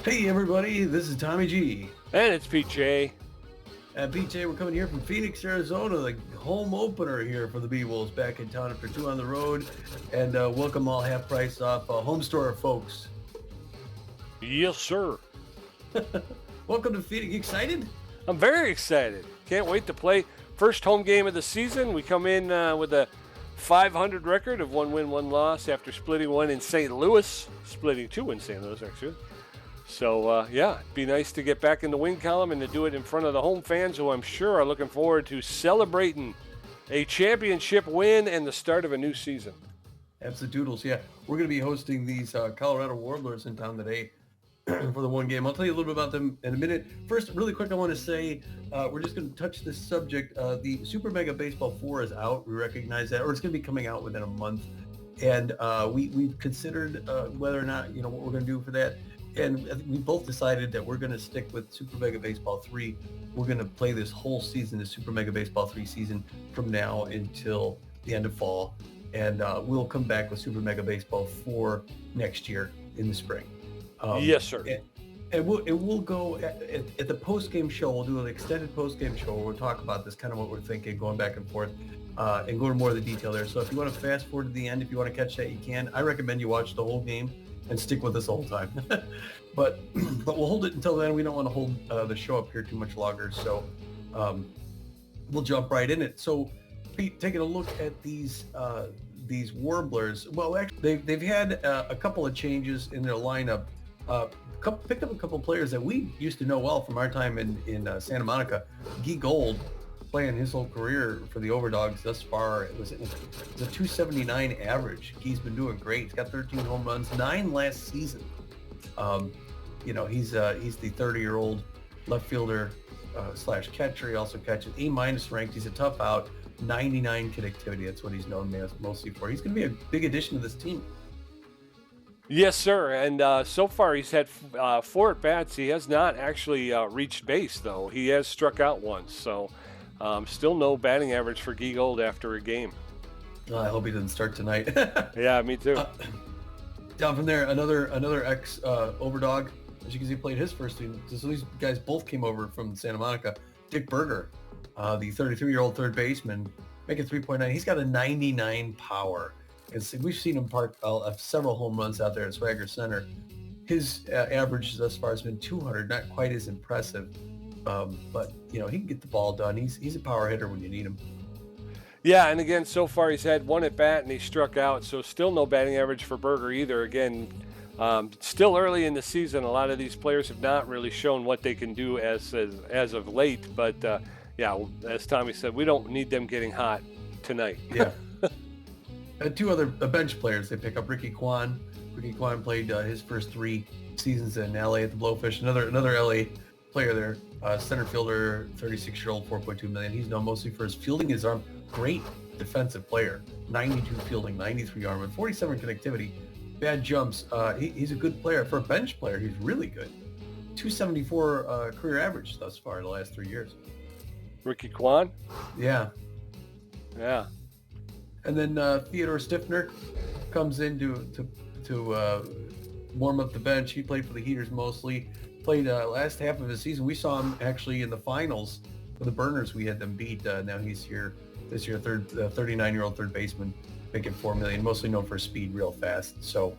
Hey everybody, this is Tommy G. And it's PJ. PJ, we're coming here from Phoenix, Arizona, the home opener here for the Beewolves back in town after 2 on the road. And welcome all half price off home store folks. Yes, sir. Welcome to Phoenix. You excited? I'm very excited. Can't wait to play first home game of the season. We come in with a 500 record of 1 win, 1 loss after splitting 1 in St. Louis, splitting 2 in St. Louis, actually. So, yeah, it'd be nice to get back in the win column and to do it in front of the home fans who I'm sure are looking forward to celebrating a championship win and the start of a new season. Absolute-doodles, yeah. We're going to be hosting these Colorado Warblers in town today for the one game. I'll tell you a little bit about them in a minute. First, really quick, I want to say we're just going to touch this subject. The Super Mega Baseball 4 is out. We recognize that, or it's going to be coming out within a month. And we've considered whether or not, what we're going to do for that. And we both decided that we're going to stick with Super Mega Baseball 3. We're going to play this whole season, the Super Mega Baseball 3 season, from now until the end of fall. And we'll come back with Super Mega Baseball 4 next year in the spring. Yes, sir. And we'll go at the post-game show. We'll do an extended post-game show where we'll talk about this, kind of what we're thinking, going back and forth, and go into more of the detail there. So if you want to fast forward to the end, if you want to catch that, you can. I recommend you watch the whole game and stick with us the whole time. but we'll hold it until then. We don't want to hold the show up here too much longer, so we'll jump right in it. So, Pete, taking a look at these Warblers. Well, actually, they've had a couple of changes in their lineup. Picked up a couple of players that we used to know well from our time in Santa Monica. Guy Gold, playing his whole career for the Overdogs thus far. It was a 279 average. Guy's been doing great. He's got 13 home runs, 9 last season. He's the 30-year-old left fielder slash catcher. He also catches A- ranked. He's a tough out. 99 connectivity. That's what he's known mostly for. He's going to be a big addition to this team. Yes, sir. And so far he's had 4 at-bats. He has not actually reached base, though. He has struck out once. So still no batting average for Guy Gold after a game. I hope he doesn't start tonight. Yeah, me too. Down from there, another ex Overdog. As you can see, played his first team. So these guys both came over from Santa Monica. Dick Berger, the 33-year-old third baseman, making 3.9. He's got a 99 power. We've seen him park several home runs out there at Swagger Center. His average thus far has been 200, not quite as impressive. But he can get the ball done. He's a power hitter when you need him. Yeah, and again, so far he's had 1 at-bat and he struck out, so still no batting average for Berger either. Again, still early in the season. A lot of these players have not really shown what they can do as of late. But, as Tommy said, we don't need them getting hot tonight. Yeah. 2 other bench players they pick up. Ricky Kwan. Ricky Kwan played his first 3 seasons in L.A. at the Blowfish. Another L.A. player there. Center fielder, 36-year-old, $4.2 million. He's known mostly for his fielding his arm. Great defensive player. 92 fielding, 93 arm, and 47 connectivity. Bad jumps. He's a good player. For a bench player, he's really good. 274 career average thus far in the last 3 years. Ricky Kwan? Yeah. Yeah. And then Theodore Stiffner comes in to warm up the bench. He played for the Heaters mostly. Played last half of his season. We saw him actually in the finals for the Burners. We had them beat. Now he's here this year. 39-year-old third baseman, making $4 million. Mostly known for speed, real fast. So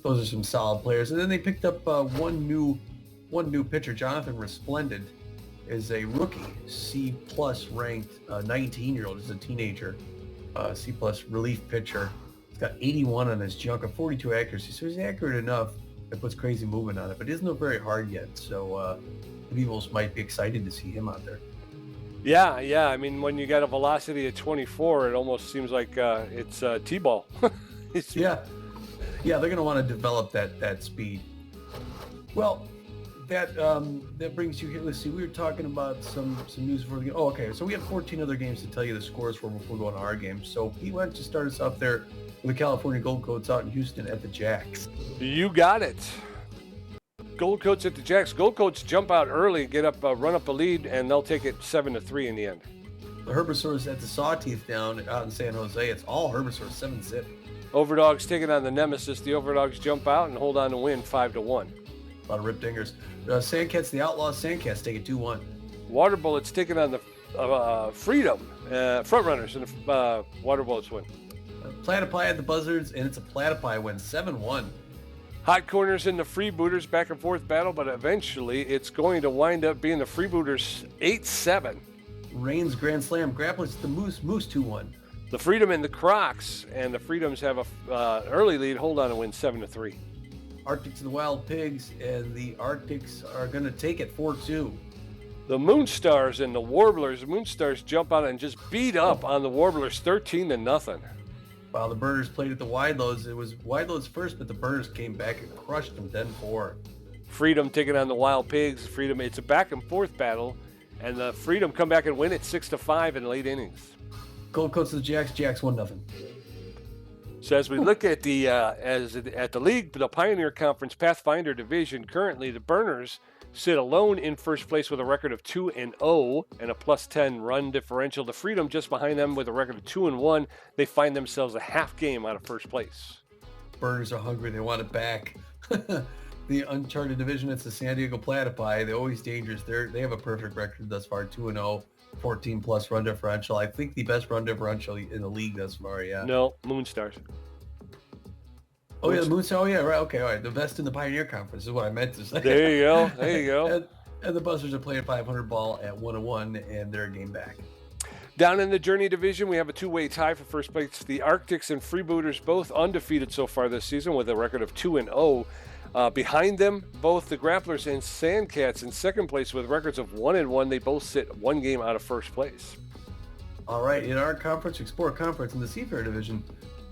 those are some solid players. And then they picked up one new pitcher. Jonathan Resplendent is a rookie, C+ ranked 19-year-old. He's a teenager, C+ relief pitcher. He's got 81 on his junk, a 42 accuracy. So he's accurate enough. It puts crazy movement on it, but it isn't very hard yet. So the Beewolves might be excited to see him out there. Yeah. I mean, when you got a velocity at 24, it almost seems like it's T-ball. Yeah, they're going to want to develop that speed. Well, that brings you here. Let's see. We were talking about some news before the game. Oh, okay. So we have 14 other games to tell you the scores for before going to our game. So he went to start us up there with the California Gold Coats out in Houston at the Jacks. You got it. Gold Coats at the Jacks. Gold Coats jump out early, run up a lead, and they'll take it 7-3 in the end. The Herbisaurs at the Sawteeth down out in San Jose. It's all Herbisaurs, 7-zip. Overdogs taking on the Nemesis. The Overdogs jump out and hold on to win 5-1. A lot of rip dingers. Sandcats, the Outlaws, Sandcats take it 2-1. Water Bullets taking on the Freedom front runners, and the Water Bullets win. Platypi at the Buzzards, and it's a Platypi win 7-1. Hot Corners and the Freebooters, back and forth battle, but eventually it's going to wind up being the Freebooters 8-7. Reigns Grand Slam, Grapplers, the Moose 2-1. The Freedom and the Crocs, and the Freedoms have an early lead. Hold on and win 7-3. Arctics and the Wild Pigs, and the Arctics are going to take it 4-2. The Moonstars and the Warblers. The Moonstars jump out and just beat up on the Warblers 13-0. While the Burners played at the Wide Loads, it was Wide Loads first, but the Burners came back and crushed them 10-4. Freedom taking on the Wild Pigs. Freedom, it's a back and forth battle, and the Freedom come back and win it 6-5 in late innings. Gold Coats of the Jacks 1-0. So as we look at the league, the Pioneer Conference Pathfinder Division, currently the Burners sit alone in first place with a record of 2-0 and a +10 run differential. The Freedom just behind them with a record of 2-1. They find themselves a half game out of first place. Burners are hungry. They want it back. The uncharted division, it's the San Diego Platypi. They're always dangerous. They have a perfect record thus far, 2-0, 14+ run differential. I think the best run differential in the league thus far, yeah. No, Moonstars. Oh, yeah, the Moonstars. Oh, yeah, right. Okay, all right. The best in the Pioneer Conference is what I meant to say. There you go. There you go. and the Buzzards are playing 500 ball at 1-1, and they're a game back. Down in the Journey Division, we have a two-way tie for first place. The Arctics and Freebooters both undefeated so far this season with a record of 2-0. Behind them, both the Grapplers and Sandcats in second place with records of 1-1. They both sit one game out of first place. All right, in our conference, Explorer Conference, in the Seafair Division,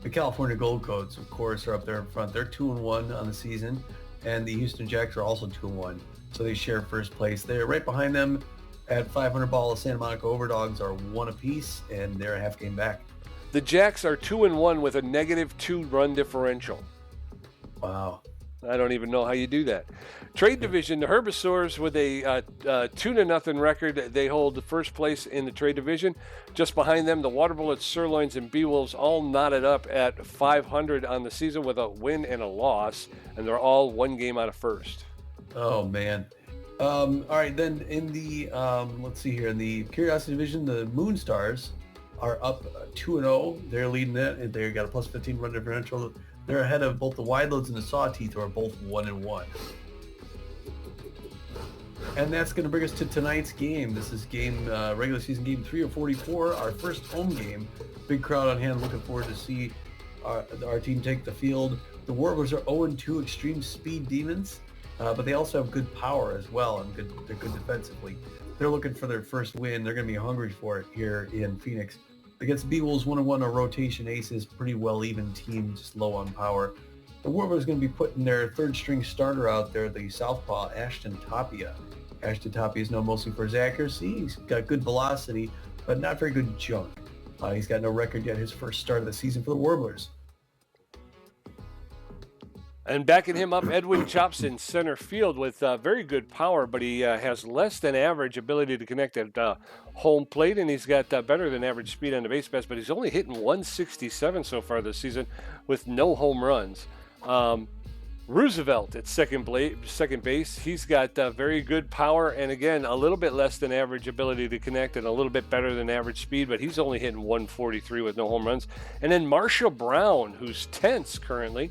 the California Gold Coats, of course, are up there in front. They're 2-1 on the season, and the Houston Jacks are also 2-1. So they share first place. They're right behind them at 500 ball. The Santa Monica Overdogs are 1 apiece, and they're a half game back. The Jacks are 2-1 with a -2 run differential. Wow. I don't even know how you do that. Trade Division, the Herbivores with a 2-0 record. They hold the first place in the Trade Division. Just behind them, the Water Bullets, Sirloins, and Beewolves all knotted up at 500 on the season with a win and a loss, and they're all one game out of first. Oh, man. All right, then in the, let's see here, in the Curiosity Division, the Moonstars are up 2-0. They're leading it, and they've got a +15 run differential. They're ahead of both the Wide Loads and the Sawteeth, who are both 1-1. And that's going to bring us to tonight's game. This is regular season game 3 of 44, our first home game. Big crowd on hand. Looking forward to see our team take the field. The Warblers are 0-2 extreme speed demons, but they also have good power as well, and they're good defensively. They're looking for their first win. They're going to be hungry for it here in Phoenix. Against Beewolves, 1-1 are rotation aces, pretty well even team, just low on power. The Warblers are going to be putting their third string starter out there, the southpaw Ashton Tapia. Ashton Tapia is known mostly for his accuracy. He's got good velocity, but not very good junk. He's got no record yet, his first start of the season for the Warblers. And backing him up, Edwin Chops in center field with very good power, but he has less than average ability to connect at home plate, and he's got better than average speed on the base paths, but he's only hitting 167 so far this season with no home runs. Roosevelt at second base, he's got very good power, and again, a little bit less than average ability to connect and a little bit better than average speed, but he's only hitting 143 with no home runs. And then Marshall Brown, who's tense currently.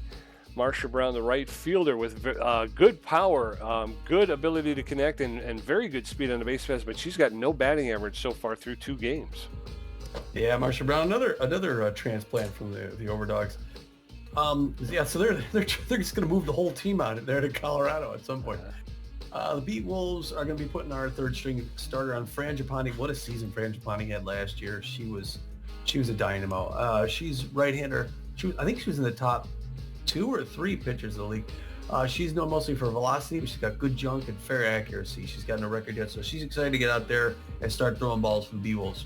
Marsha Brown, the right fielder, with good power, good ability to connect, and very good speed on the base paths, but she's got no batting average so far through 2 games. Yeah, Marsha Brown, another transplant from the Overdogs. So they're just going to move the whole team out there to Colorado at some point. The Beewolves are going to be putting our third string starter on Frangipani. What a season Frangipani had last year. She was a dynamo. She's right-hander. I think she was in the top 2 or 3 pitchers of the league. She's known mostly for velocity, but she's got good junk and fair accuracy. She's got no record yet, so she's excited to get out there and start throwing balls for the Beewolves.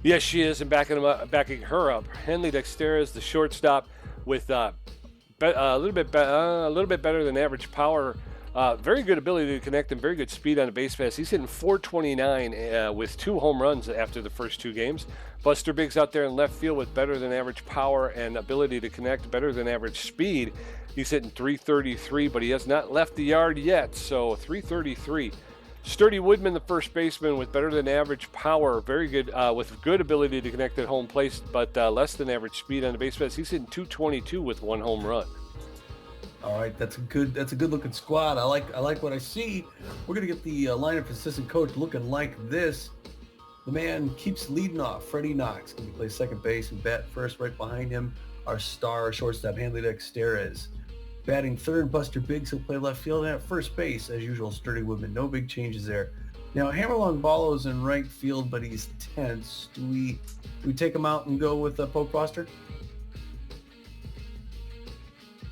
Yes, she is, and backing her up. Henley Dexter is the shortstop with a little bit better than average power. Very good ability to connect and very good speed on a base pass. He's hitting .429 with 2 home runs after the first 2 games. Buster Biggs out there in left field with better than average power and ability to connect, better than average speed. He's hitting .333, but he has not left the yard yet, so .333. Sturdy Woodman, the first baseman, with better than average power, very good, with good ability to connect at home plate, but less than average speed on the base pass. He's hitting .222 with 1 home run. All right, that's a good looking squad. I like what I see. We're gonna get the lineup assistant coach looking like this. The man keeps leading off. Freddie Knox gonna play second base and bat first. Right behind him, our star shortstop Hanley Dexterez. Batting third, Buster Biggs, he'll play left field, and at first base, as usual, Sturdy Woodman. No big changes there. Now, Hammerlong Ballo's in right field, but he's tense. Do we take him out and go with Pope Foster?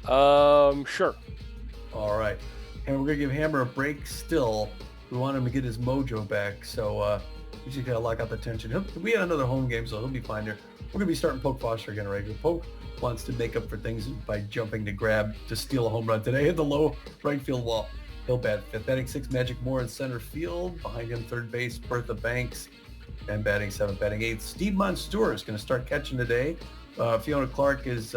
Sure. All right. And we're going to give Hammer a break still. We want him to get his mojo back, so we just got to lock out the tension. We had another home game, so he'll be fine there. We're going to be starting Pope Foster again, right? Pope wants to make up for things by jumping to steal a home run today at the low right field wall. He'll bat fifth. Batting sixth, Magic Moore in center field. Behind him, third base, Bertha Banks. And batting seventh, batting eighth, Steve Monstour is going to start catching today. Fiona Clark is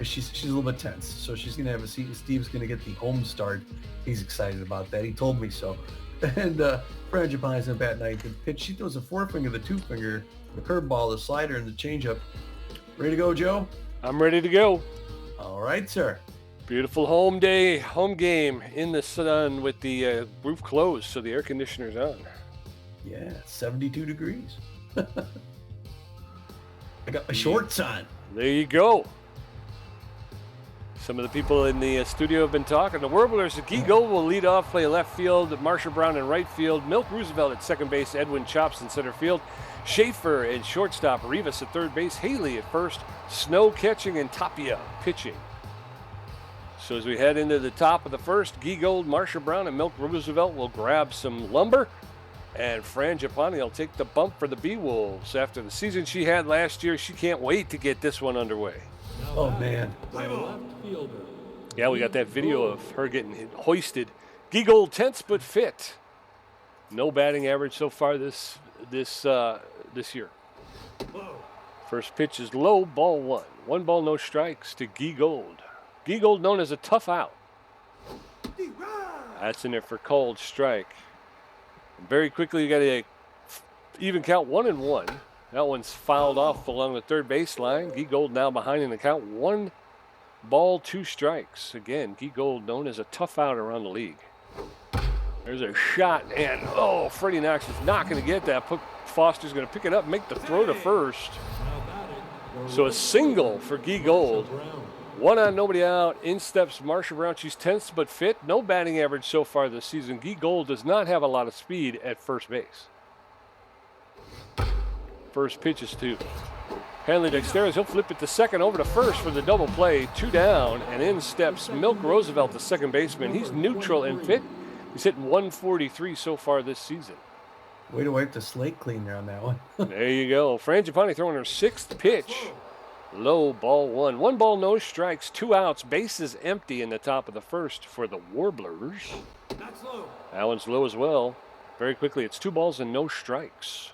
she's a little bit tense, so she's going to have a seat, and Steve's going to get the home start. He's excited about that. He told me so. And Fran Japan's in bat ninth. The pitch, she throws a 4-finger, the 2-finger, the curveball, the slider, and the changeup. Ready to go, Joe? I'm ready to go. All right, sir. Beautiful home game in the sun with the roof closed, so the air conditioner's on. Yeah, 72 degrees. I got my shorts on. There you go. Some of the people in the studio have been talking. The Warblers, Guy Gold will lead off, play left field, Marsha Brown in right field, Milk Roosevelt at second base, Edwin Chops in center field, Schaefer at shortstop, Rivas at third base, Haley at first, Snow catching, and Tapia pitching. So as we head into the top of the first, Guy Gold, Marsha Brown, and Milk Roosevelt will grab some lumber. And Fran Japani will take the bump for the Beewolves. After the season she had last year, she can't wait to get this one underway. Oh, man. Yeah, we got that video of her getting hoisted. Guy Gold, tense but fit. No batting average so far this year. First pitch is low, ball 1. 1 ball, no strikes to Guy Gold. Guy Gold known as a tough out. That's in there for called strike. Very quickly, you got a even count 1-1. That one's fouled off along the third baseline. Guy Gold now behind in the count. 1 ball, 2 strikes. Again, Guy Gold known as a tough out around the league. There's a shot, and Freddie Knox is not going to get that. Foster's going to pick it up, make the throw to first. So a single for Guy Gold. 1 on, nobody out. In steps Marsha Brown. She's tense but fit. No batting average so far this season. Guy Gold does not have a lot of speed at first base. First pitch is to Hanley Dexterez. He'll flip it to second, over to first for the double play. 2 down, and in steps Milk Roosevelt, the second baseman. He's neutral and fit. He's hitting 143 so far this season. Way to wipe the slate clean there on that one. There you go. Fran Japani throwing her 6th pitch. Low, ball 1. 1 ball, no strikes, 2 outs. Bases empty in the top of the first for the Warblers. That's low. That one's low as well. Very quickly, it's 2 balls and no strikes.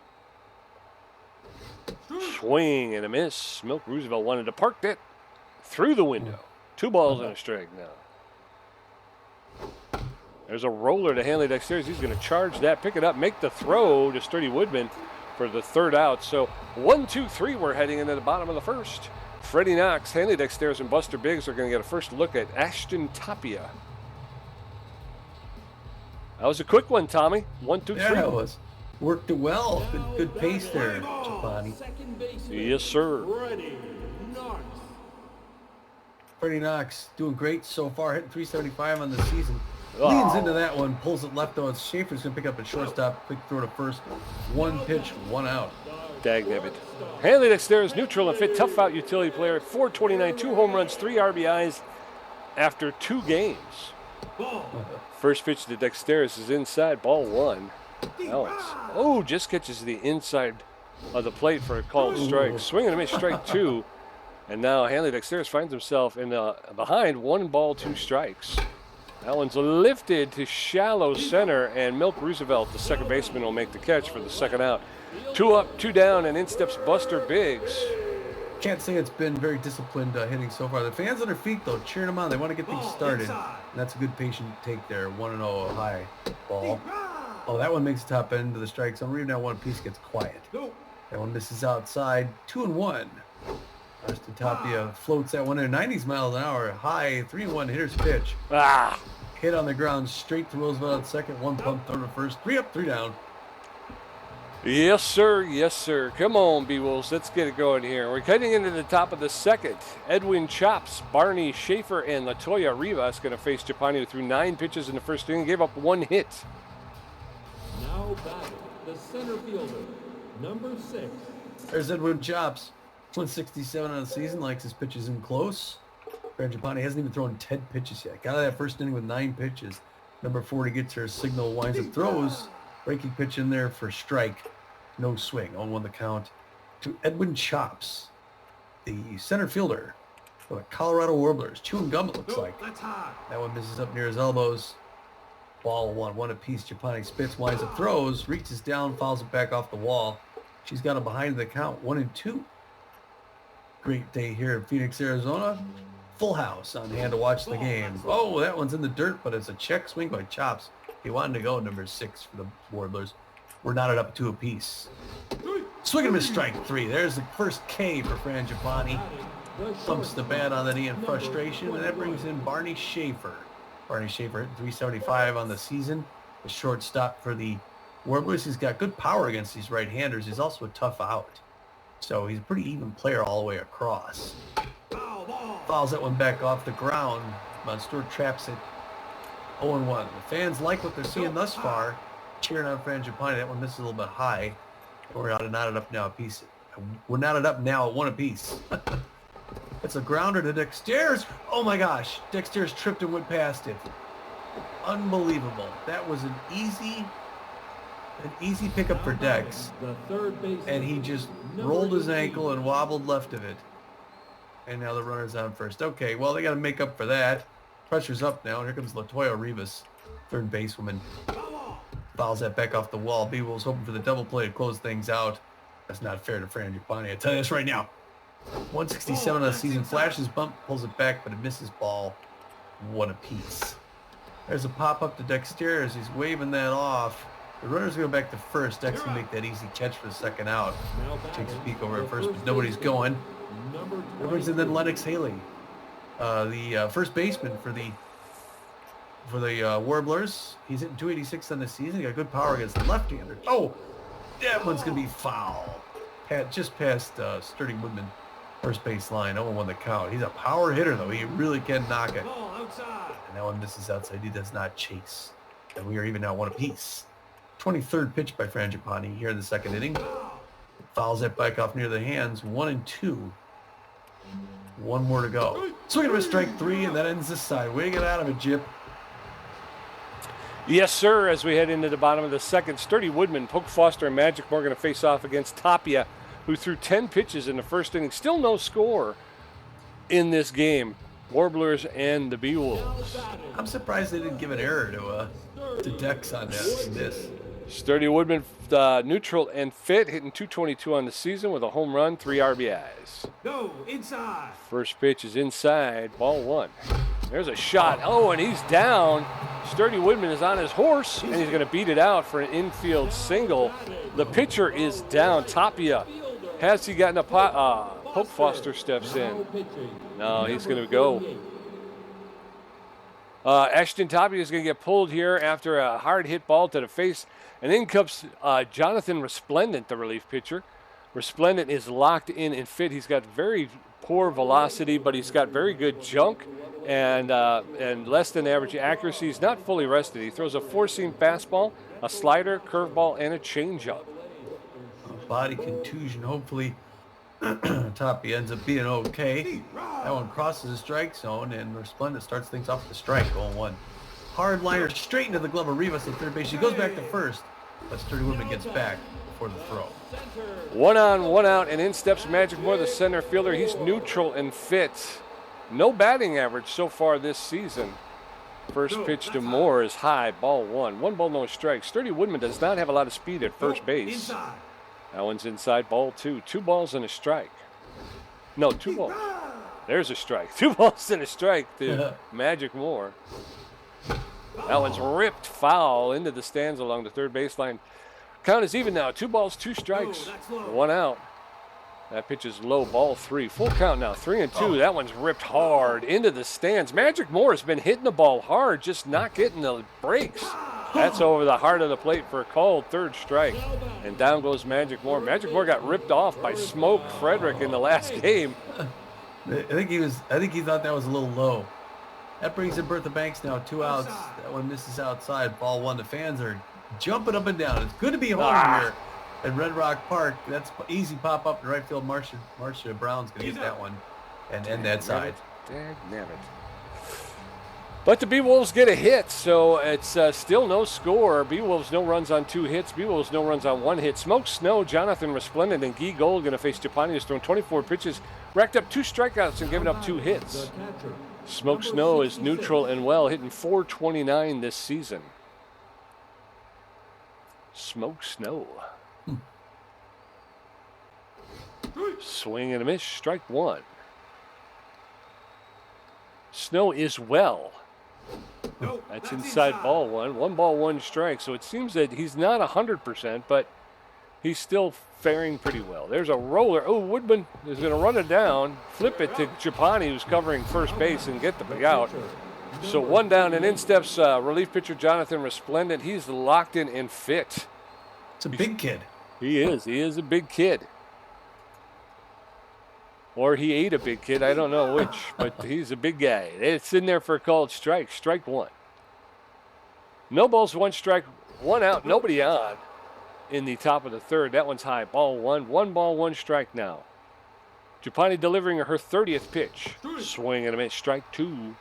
Swing and a miss. Milk Roosevelt wanted to park that through the window. 2 balls and a strike now. There's a roller to Hanley Dexterez. He's going to charge that, pick it up, make the throw to Sturdy Woodman for the 3rd out. So 1, 2, 3, we're heading into the bottom of the first. Freddie Knox, Hanley Dexterez, and Buster Biggs are going to get a first look at Ashton Tapia. That was a quick one, Tommy. 1, 2, 3. Yeah, it was. Worked it well. Good pace there, Japani. Yes, sir. Freddie Knox doing great so far, hitting 375 on the season. Leans into that one, pulls it left on. Schaefer's going to pick up at shortstop, quick throw to first. 1 pitch, 1 out. Dagnabbit. Hanley Dexterez, neutral and fit, tough out utility player at 429, 2 home runs, 3 RBIs after 2 games. First pitch to Dexterez is inside, ball 1. Alex. Just catches the inside of the plate for a called strike. Swing and a miss, strike 2. And now Hanley Dexterez finds himself in behind 1 ball, 2 strikes. That one's lifted to shallow center, and Milk Roosevelt, the second baseman, will make the catch for the second out. 2 up, 2 down, and in steps Buster Biggs. Can't say it's been very disciplined hitting so far. The fans on their feet, though, cheering them on. They want to get things started. And that's a good patient take there. 1-0 high ball. Oh, that one makes the top end of the strike zone. Even that one piece gets quiet. That one misses outside. 2-1. Austin Tapia floats that one in 90 miles an hour. High 3-1 hitter's pitch. Hit on the ground straight to Roosevelt at second. 1 pump throw to first. 3 up, 3 down. Yes, sir. Yes, sir. Come on, Beewolves. Let's get it going here. We're heading into the top of the second. Edwin Chops, Barney Schaefer, and Latoya Rivas going to face Japani, who threw 9 pitches in the first inning, gave up 1 hit. Now batting, the center fielder, number 6. There's Edwin Chops. 167 on the season. Likes his pitches in close. Japani hasn't even thrown 10 pitches yet. Got out of that first inning with 9 pitches. Number 40 gets her signal, winds up, throws. Breaking pitch in there for strike. No swing. 0-1 the count to Edwin Chops, the center fielder for the Colorado Warblers. Chewing gum, it looks like. That one misses up near his elbows. Ball 1 apiece. Japani spits, winds up, throws, reaches down, fouls it back off the wall. She's got him behind the count. 1-2. Great day here in Phoenix, Arizona. Full house on hand to watch the game. Oh, that one's in the dirt, but it's a check swing by Chops. He wanted to go number 6 for the Warblers. We're knotted up 2 apiece. Swing and miss, strike 3. There's the first K for Fran Japani. Thumps the bat on the knee in frustration, and that brings in Barney Schaefer. Barney Schaefer hitting 375 on the season. The shortstop for the Warblers. He's got good power against these right-handers. He's also a tough out. So he's a pretty even player all the way across. Fouls that one back off the ground. Monster traps it. 0-1. The fans like what they're seeing thus far. Cheering on Fran Japani. That one misses a little bit high. We're knotted up now a piece. We're knotted up now at 1 apiece. It's a grounder to Dexter's. Oh my gosh. Dexter's tripped and went past it. Unbelievable. That was an easy pickup for Dex. And he just rolled his ankle and wobbled left of it. And now the runner's on first. Okay, well, they got to make up for that. Pressure's up now. Here comes Latoya Rivas, third basewoman. Fouls that back off the wall. Beewolves hoping for the double play to close things out. That's not fair to Fran Japani. I tell you this right now. 167 on the season. Flashes bump, pulls it back, but it misses ball. 1 apiece. There's a pop-up to Dexter as he's waving that off. The runner's going back to first. Dex can make that easy catch for the second out. Takes a peek over at first, but nobody's going. That brings in then Lennox Haley, the first baseman for the Warblers. He's hitting 286 on the season. He got good power against the left-hander. Oh, that one's going to be foul. Just past Sturdy Woodman, first base line. 0-1 the count. He's a power hitter, though. He really can knock it. And that one misses outside. He does not chase. And we are even now 1 apiece. 23rd pitch by Fran Japani here in the second inning. Fouls that back off near the hands. 1-2. 1 more to go. Swing and a strike 3, and that ends this side. Way to get out of it, Jip. Yes, sir. As we head into the bottom of the second, Sturdy Woodman, Poke Foster, and Magic Moore going to face off against Tapia, who threw 10 pitches in the first inning. Still no score in this game. Warblers and the Beewolves. I'm surprised they didn't give an error to Dex on this. Sturdy Woodman, neutral and fit, hitting 222 on the season with a home run, 3 RBIs. Go inside. First pitch is inside, ball 1. There's a shot. Oh, and he's down. Sturdy Woodman is on his horse, and he's going to beat it out for an infield single. The pitcher is down. Tapia, has he gotten a pot? Pope Foster steps in. No, he's going to go. Ashton Tapia is going to get pulled here after a hard hit ball to the face. And in comes Jonathan Resplendent, the relief pitcher. Resplendent is locked in and fit. He's got very poor velocity, but he's got very good junk and less than average accuracy. He's not fully rested. He throws a 4-seam fastball, a slider, curveball, and a changeup. Body contusion, hopefully. Tapia ends up being okay. That one crosses the strike zone, and Resplendent starts things off the strike, 0-1. Hard liner straight into the glove of Rivas at third base. She goes back to first, but Sturdy Woodman gets back before the throw. 1 on, 1 out, and in steps Magic Moore, the center fielder. He's neutral and fit. No batting average so far this season. First pitch to Moore is high, ball one. 1 ball, no strikes. Sturdy Woodman does not have a lot of speed at first base. Inside. That one's inside, ball 2. 2 balls and a strike. No, 2 balls. There's a strike. 2 balls and a strike to Magic Moore. That one's ripped foul into the stands along the third baseline. Count is even now. 2 balls, 2 strikes, 1 out. That pitch is low, ball 3. Full count now, 3-2. That one's ripped hard into the stands. Magic Moore has been hitting the ball hard, just not getting the breaks. That's over the heart of the plate for a called third strike. And down goes Magic Moore. Magic Moore got ripped off by Smoke Frederick in the last game. I think he thought that was a little low. That brings in Bertha Banks now, 2 outs. That one misses outside, ball 1. The fans are jumping up and down. It's good to be home here at Red Rock Park. That's easy pop up in right field. Marcia Brown's going to get that one and end that side. Damn it. But the Beewolves get a hit, so it's still no score. Beewolves no runs on 2 hits. Beewolves no runs on 1 hit. Smoke Snow, Jonathan Resplendent, and Guy Gold going to face Japani, who's thrown 24 pitches, racked up 2 strikeouts and given up 2 hits. Smoke Snow is neutral and well, hitting .429 this season. Smoke Snow. Swing and a miss, strike 1. Snow is well. That's inside, ball 1. 1 ball, 1 strike. So it seems that he's not 100%, but he's still faring pretty well. There's a roller. Oh, Woodman is going to run it down, flip it to Japani, who's covering first base, and get the out. So 1 down, and in steps relief pitcher Jonathan Resplendent. He's locked in and fit. It's a big kid. He is. He is a big kid. Or he ate a big kid. I don't know which, but he's a big guy. It's in there for a called strike. Strike 1. No balls, 1 strike, 1 out, nobody on in the top of the third. That one's high. Ball 1. 1 ball, 1 strike now. Japani delivering her 30th pitch. Swing and a miss. Strike 2.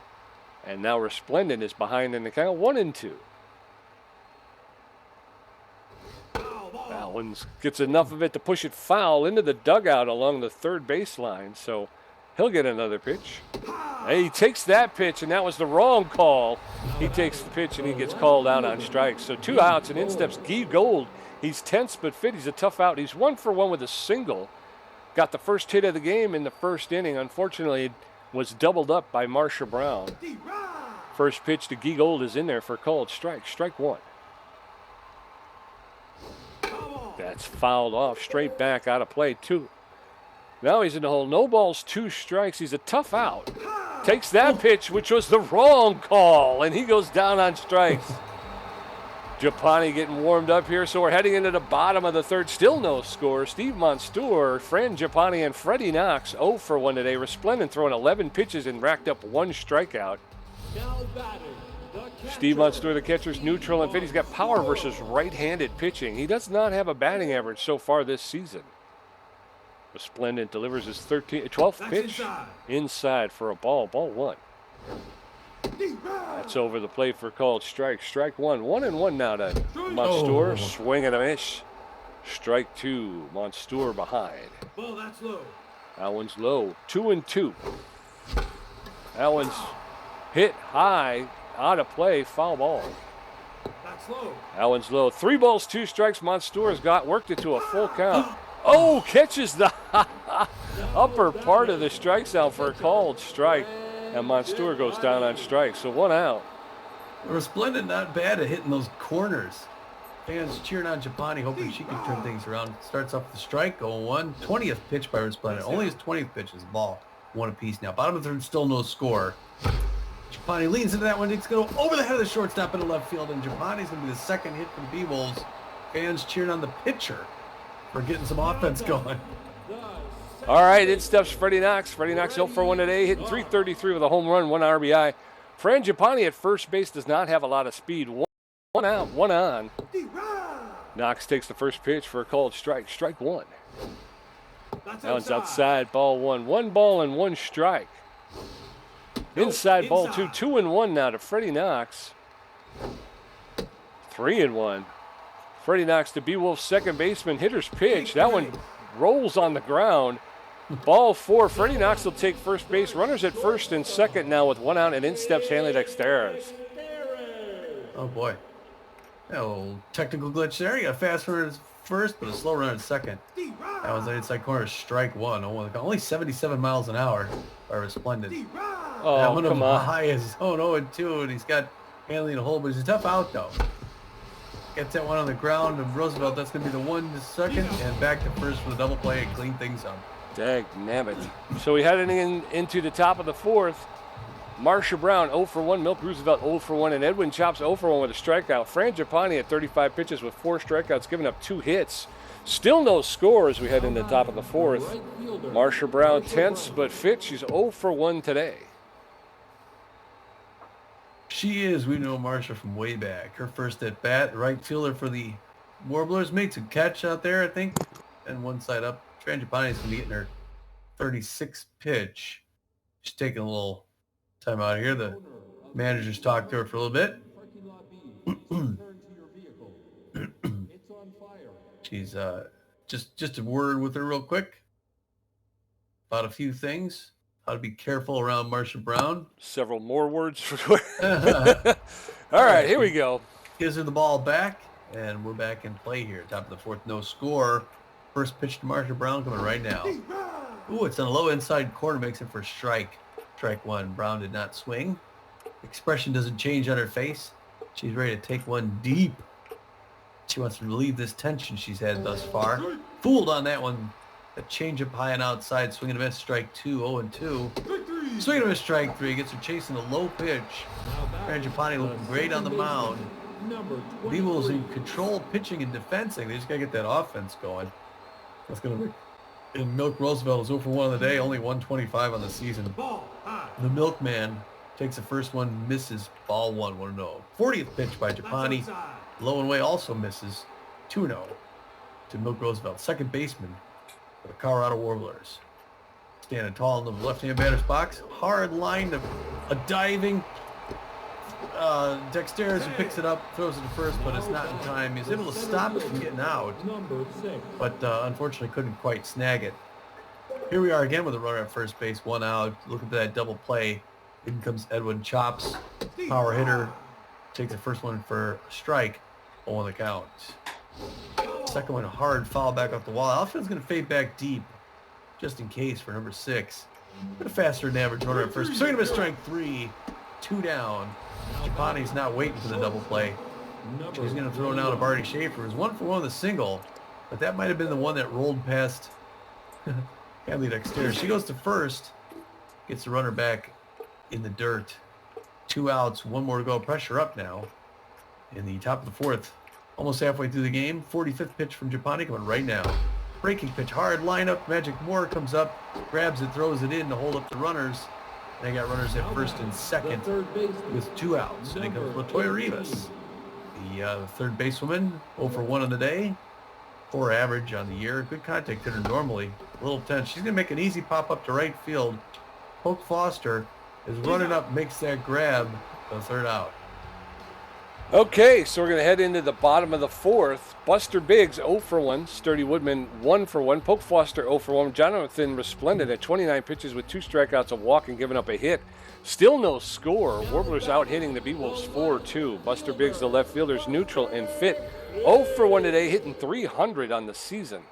And now Resplendent is behind in the count. 1-2. That one gets enough of it to push it foul into the dugout along the third baseline. So he'll get another pitch. And he takes that pitch, and that was the wrong call. He takes the pitch, and he gets called out on strikes. So 2 outs, and in steps Guy Gold. He's tense but fit. He's a tough out. He's 1 for 1 with a single. Got the first hit of the game in the first inning. Unfortunately, it was doubled up by Marcia Brown. First pitch to Guy Gold is in there for a called strike. Strike 1. That's fouled off, straight back out of play. 2. Now he's in the hole. No balls, 2 strikes. He's a tough out. Takes that pitch, which was the wrong call, and he goes down on strikes. Japani getting warmed up here, so we're heading into the bottom of the third. Still no score. Steve Monstour, Fran Japani, and Freddie Knox 0 for 1 today. Resplendent throwing 11 pitches and racked up 1 strikeout. Now batting, the Steve Monstour, the catcher's neutral and fit. He's got power versus right-handed pitching. He does not have a batting average so far this season. Resplendent delivers his 12th pitch inside for a ball. Ball 1. That's over the plate for a called strike. Strike 1. 1-1 now to Monstour. Swing and a miss. Strike 2. Monstour behind. Ball, that's low. That one's low. 2-2. That one's hit high, out of play, foul ball. That's low. That one's low. 3 balls, 2 strikes. Monstour has worked it to a full count. Oh, catches the upper part of the strike zone for a called strike. And Monstour goes down on strike, so 1 out. Resplendent not bad at hitting those corners. Fans cheering on Japani, hoping she can turn things around. Starts off the strike, 0-1. 20th pitch by Resplendent. Only his 20th pitch is ball. 1 apiece now. Bottom of the third, still no score. Japani leans into that one. It's going to go over the head of the shortstop into left field, and Japani's going to be the second hit for the Beewolves. Fans cheering on the pitcher for getting some offense going. All right, in steps Freddie Knox. Freddie Knox 0 for 1 today, hitting .333 with a home run, 1 RBI. Fran Japani at first base does not have a lot of speed. 1 out, 1 on. Knox takes the first pitch for a called strike. Strike 1. That one's outside, ball 1. 1 ball and 1 strike. Inside, ball 2. 2-1 now to Freddie Knox. 3-1. Freddie Knox to Beewolves second baseman. Hitter's pitch. That one rolls on the ground. Ball 4. Freddie Knox will take first base. Runners at first and second now with 1 out, and in steps Hanley Dexteras. Oh, boy. Yeah, a little technical glitch there. You got a fast runner at first, but a slow runner at second. That was an inside corner, strike one. Only 77 miles an hour by Resplendent. Oh, That one come of on. high is 0-2, and he's got handling a hole, but it's a tough out, though. Gets that one on the ground of Roosevelt. That's going to be the 1 to second, and back to first for the double play and clean things up. Dagnabbit. So we heading into the top of the fourth. Marsha Brown 0 for 1, Milk Roosevelt 0 for 1, and Edwin Chops 0 for 1 with a strikeout. Fran Giappani at 35 pitches with 4 strikeouts, giving up 2 hits. Still no score as we head into the top of the fourth. Marsha Brown tense but fit. She's 0 for 1 today. She is. We know Marsha from way back. Her first at bat, right fielder for the Warblers. Makes a catch out there, I think, and one side up. Fran Giappani is going to be getting her 36th pitch. She's taking a little time out here. The managers talked to her for a little bit. She's just a word with her real quick about a few things. How to be careful around Marsha Brown. Several more words for All right, here we go. Gives her the ball back, and we're back in play here. Top of the fourth, no score. First pitch to Marsha Brown coming right now. Ooh, it's on a low inside corner, makes it for strike. Strike one. Brown did not swing. Expression doesn't change on her face. She's ready to take one deep. She wants to relieve this tension she's had thus far. Fooled on that one. A changeup high and outside. Swing and a miss. Strike 2. 0-2. Swing and a miss. Strike 3. Gets her chasing a low pitch. Fran Giappani looking great on the mound. Beewolves in control, pitching and defensing. They just got to get that offense going. That's going to be... And Milk Roosevelt is 0 for 1 on the day. Only 125 on the season. The Milkman takes the first one. Misses. Ball 1. 1-0. 40th pitch by Giappani. Low and away also misses. 2-0 to Milk Roosevelt. Second baseman for the Colorado Warblers. Standing tall in the left-hand batter's box. Hard line to a diving. Dexterous who picks it up, throws it to first, but it's not in time. He's able to stop it from getting out, but unfortunately couldn't quite snag it. Here we are again with a runner at first base, 1 out. Looking for that double play. In comes Edwin Chops, power hitter. Takes the first one for a strike. 0 on the count. Second one, a hard foul back off the wall. Outfield's going to fade back deep, just in case for number 6. A bit faster than average runner at first. Swing and a miss, strike 3. 2 down. Giappani's not waiting for the double play. She's going to throw down to Barty Schaefer. It was 1 for 1 with a single, but that might have been the one that rolled past Hadley Dexter. She goes to first, gets the runner back in the dirt. 2 outs, 1 more to go. Pressure up now in the top of the fourth. Almost halfway through the game. 45th pitch from Giappani coming right now. Breaking pitch, hard lineup. Magic Moore comes up, grabs it, throws it in to hold up the runners. They got runners at first and second with 2 outs. And it comes Latoya Rivas, the third basewoman, 0 for 1 on the day, 4 average on the year. Good contact hitter normally. A little tense. She's going to make an easy pop up to right field. Poke Foster is running up, makes that grab, the 3rd out. Okay, so we're going to head into the bottom of the fourth. Buster Biggs 0 for 1. Sturdy Woodman 1 for 1. Poke Foster 0 for 1. Jonathan Resplendent at 29 pitches with 2 strikeouts, a walk, and giving up a hit. Still no score. Warblers out hitting the Beewolves 4-2. Buster Biggs, the left fielder's neutral and fit. 0 for 1 today, hitting 300 on the season.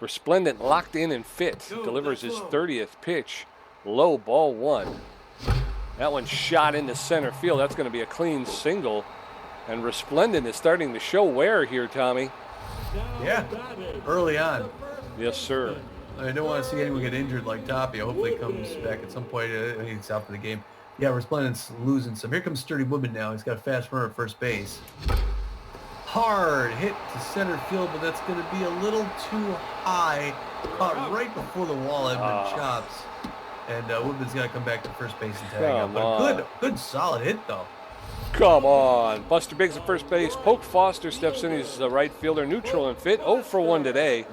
Resplendent locked in and fit. Delivers his 30th pitch. Low, ball 1. That one shot into center field. That's going to be a clean single. And Resplendent is starting to show wear here, Tommy. Yeah, early on. Yes, sir. I don't want to see anyone get injured like Tapia. Hopefully he comes back at some point. I think he's out for the game. Yeah, Resplendent's losing some. Here comes Sturdy Woodman now. He's got a fast runner at first base. Hard hit to center field, but that's going to be a little too high. Caught right before the wall. Edmund Chops. And Woodman's got to come back to first base and tag up. But a good solid hit, though. Come on. Buster Biggs at first base. Poke Foster steps in. He's the right fielder, neutral and fit. 0 for 1 today.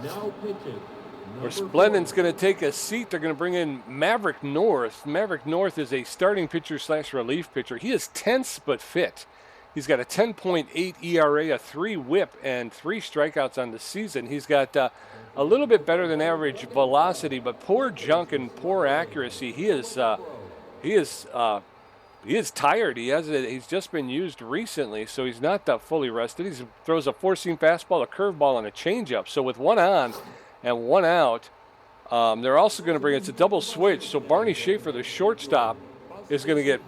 Resplendent's going to take a seat. They're going to bring in Maverick North. Maverick North is a starting pitcher / relief pitcher. He is tense but fit. He's got a 10.8 ERA, a 3 whip, and 3 strikeouts on the season. He's got a little bit better than average velocity, but poor junk and poor accuracy. He is He is tired. He's just been used recently, so he's not fully rested. He throws a four-seam fastball, a curveball, and a changeup. So with one on and one out, they're also going to bring it's a double switch. So Barney Schaefer, the shortstop, is going to get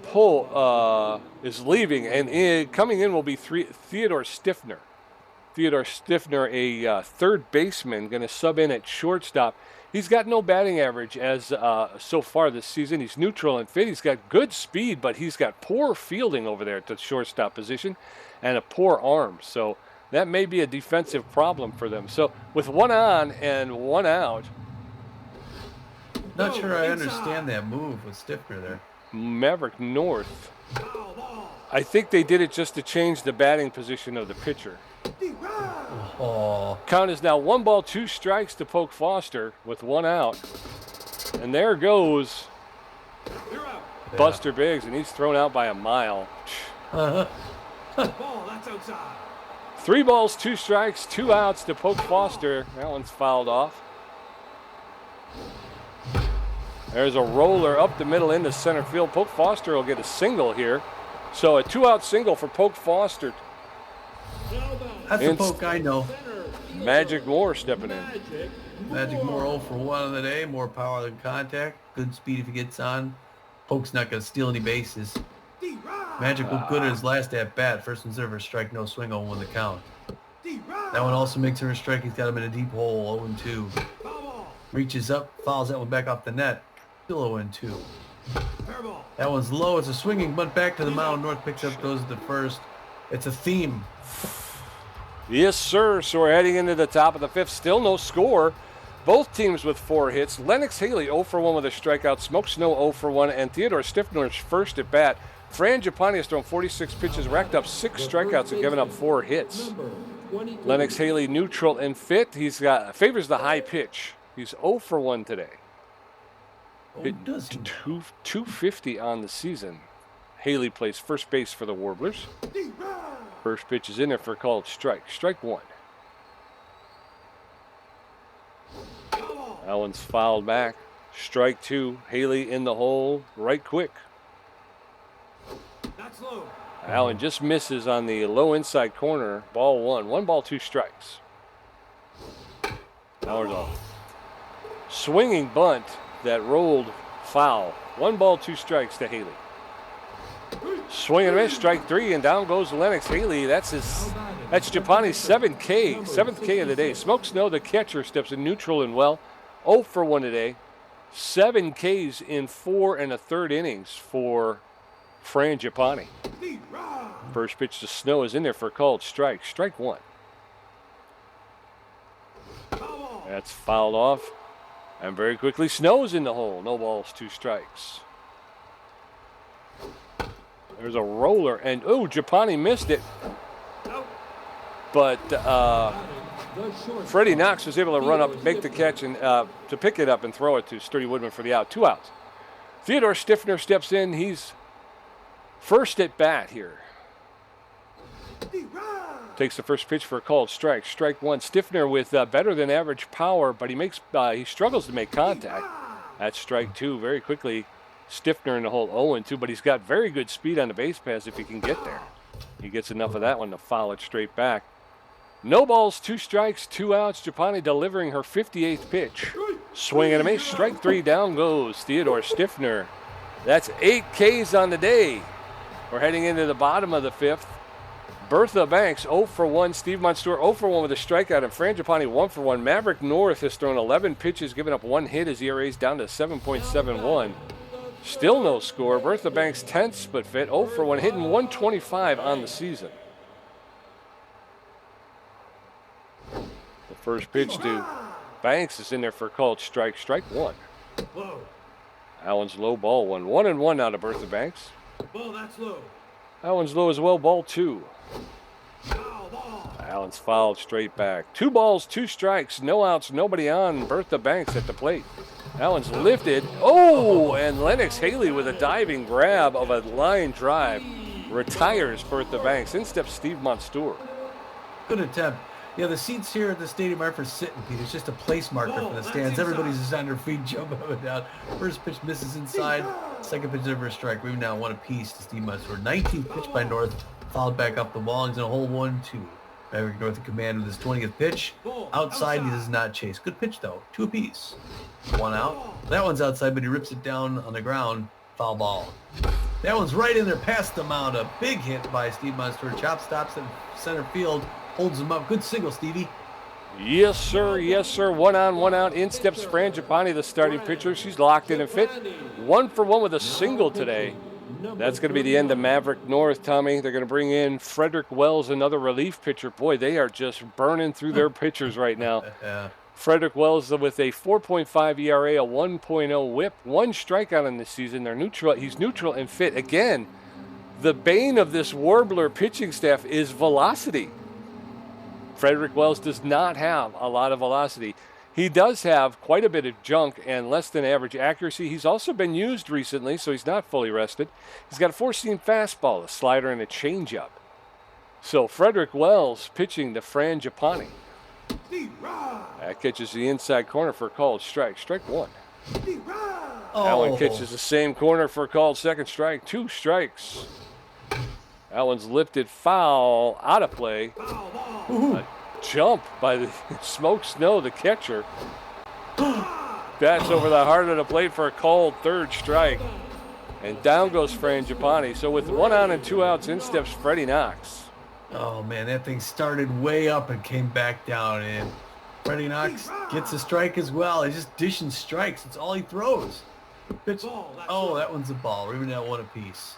is leaving, and coming in will be Theodore Stiffner. Theodore Stiffner, a third baseman, going to sub in at shortstop. He's got no batting average as so far this season. He's neutral and fit. He's got good speed, but he's got poor fielding over there at the shortstop position and a poor arm. So that may be a defensive problem for them. So with one on and one out. Not sure I understand that move with Stiffner there. Maverick North. I think they did it just to change the batting position of the pitcher. Oh. Count is now 1 ball, 2 strikes to Polk Foster with one out. And there goes Buster Biggs, and he's thrown out by a mile. Ball, that's outside. 3 balls, 2 strikes, 2 outs to Polk Foster. That one's fouled off. There's a roller up the middle into center field. Polk Foster will get a single here. So a 2-out single for Polk Foster. That's the Polk I know. Magic Moore stepping in. Magic Moore 0 for 1 on the day. More power than contact. Good speed if he gets on. Polk's not going to steal any bases. Magic looked good at his last at-bat. First and serve, strike, no swing, 0-1 the count. That one also makes her a strike. He's got him in a deep hole, 0-2. Reaches up, fouls that one back off the net. Still 0-2. That one's low. It's a swinging bunt back to the mound. North picks up, goes to first. It's a theme. Yes, sir. So we're heading into the top of the 5th. Still no score. Both teams with 4 hits. Lennox Haley 0 for 1 with a strikeout. Smoke Snow 0 for 1. And Theodore Stiffner's first at bat. Fran Giappani has thrown 46 pitches, racked up 6 strikeouts, and given up 4 hits. Lennox Haley neutral and fit. He's got favors the high pitch. He's 0 for 1 today. Hit 250 on the season. Haley plays first base for the Warblers. First pitch is in there for a called strike. Strike 1. That one's fouled back. Strike 2. Haley in the hole right quick. That's low. Allen just misses on the low inside corner. Ball 1. 1 ball, 2 strikes. Howard's off. Swinging bunt that rolled foul. 1 ball, 2 strikes to Haley. Swing and miss, strike 3, and down goes Lennox Haley. That's Giappani's 7th K of the day. Smoke Snow, the catcher, steps in neutral and well. 0 for 1 today. 7 Ks in 4 1/3 innings for Fran Giappani. First pitch to Snow is in there for a called strike. Strike 1. That's fouled off. And very quickly, Snow's in the hole. No balls, 2 strikes. There's a roller, and Giappani missed it. But Freddie Knox was able to run up, make the catch, and to pick it up and throw it to Sturdy Woodman for the out. 2 outs. Theodore Stiffner steps in. He's first at bat here. Takes the first pitch for a called strike. Strike 1. Stiffner with better than average power, but he struggles to make contact. That's strike 2. Very quickly, Stiffner in the hole 0-2, but he's got very good speed on the base pass if he can get there. He gets enough of that one to foul it straight back. No balls, 2 strikes, 2 outs. Giappani delivering her 58th pitch. Swing and a miss. Strike 3. Down goes Theodore Stiffner. That's 8 Ks on the day. We're heading into the bottom of the 5th. Bertha Banks 0 for 1. Steve Monstour 0 for 1 with a strikeout. And Fran Giappani 1 for 1. Maverick North has thrown 11 pitches, giving up 1 hit. His ERA is down to 7.71. Still no score. Bertha Banks 10th split fit. 0 for 1. Hitting 125 on the season. The first pitch to Banks is in there for a called strike. Strike 1. Allen's low, ball 1. 1-1 now to Bertha Banks. Ball, that's low. That one's low as well, ball 2. Allen's fouled straight back. 2 balls, 2 strikes, no outs, nobody on. Bertha Banks at the plate. Allen's lifted. And Lennox Haley with a diving grab of a line drive retires Bertha Banks. In steps Steve Monstour. Good attempt. Yeah, the seats here at the stadium are for sitting, Pete. It's just a place marker for the stands. Everybody's just on their feet, jumping up and down. First pitch misses inside. Second pitch over a strike. We've now 1 apiece to Steve Munster. 19th pitch by North, fouled back up the wall. He's in a hole 1-2. Maverick North in command with his 20th pitch. Outside, he does not chase. Good pitch, though. 2 apiece. 1 out. That one's outside, but he rips it down on the ground. Foul ball. That one's right in there past the mound. A big hit by Steve Munster. Chop stops in center field. Holds him up. Good single, Stevie. Yes, sir. Yes, sir. 1 on, 1 out. In steps Frangipani, the starting pitcher. She's locked in and fit. 1 for 1 with a single today. That's going to be the end of Maverick North, Tommy. They're going to bring in Frederick Wells, another relief pitcher. Boy, they are just burning through their pitchers right now. Yeah. Frederick Wells with a 4.5 ERA, a 1.0 whip, 1 strikeout in this season. They're neutral. He's neutral and fit. Again, the bane of this Warbler pitching staff is velocity. Frederick Wells does not have a lot of velocity. He does have quite a bit of junk and less than average accuracy. He's also been used recently, so he's not fully rested. He's got a 4-seam fastball, a slider, and a changeup. So Frederick Wells pitching to Frangipani. That catches the inside corner for a called strike. Strike 1. That one catches the same corner for a called second strike. 2 strikes. That one's lifted foul, out of play. A jump by the Smoke Snow, the catcher. That's over the heart of the plate for a called third strike. And down goes Frangipani. So with 1 on and 2 outs, in steps Freddie Knox. Oh, man, that thing started way up and came back down. And Freddie Knox gets a strike as well. He's just dishing strikes. It's all he throws. Pitch. Oh, that one's a ball. We're even at 1 apiece.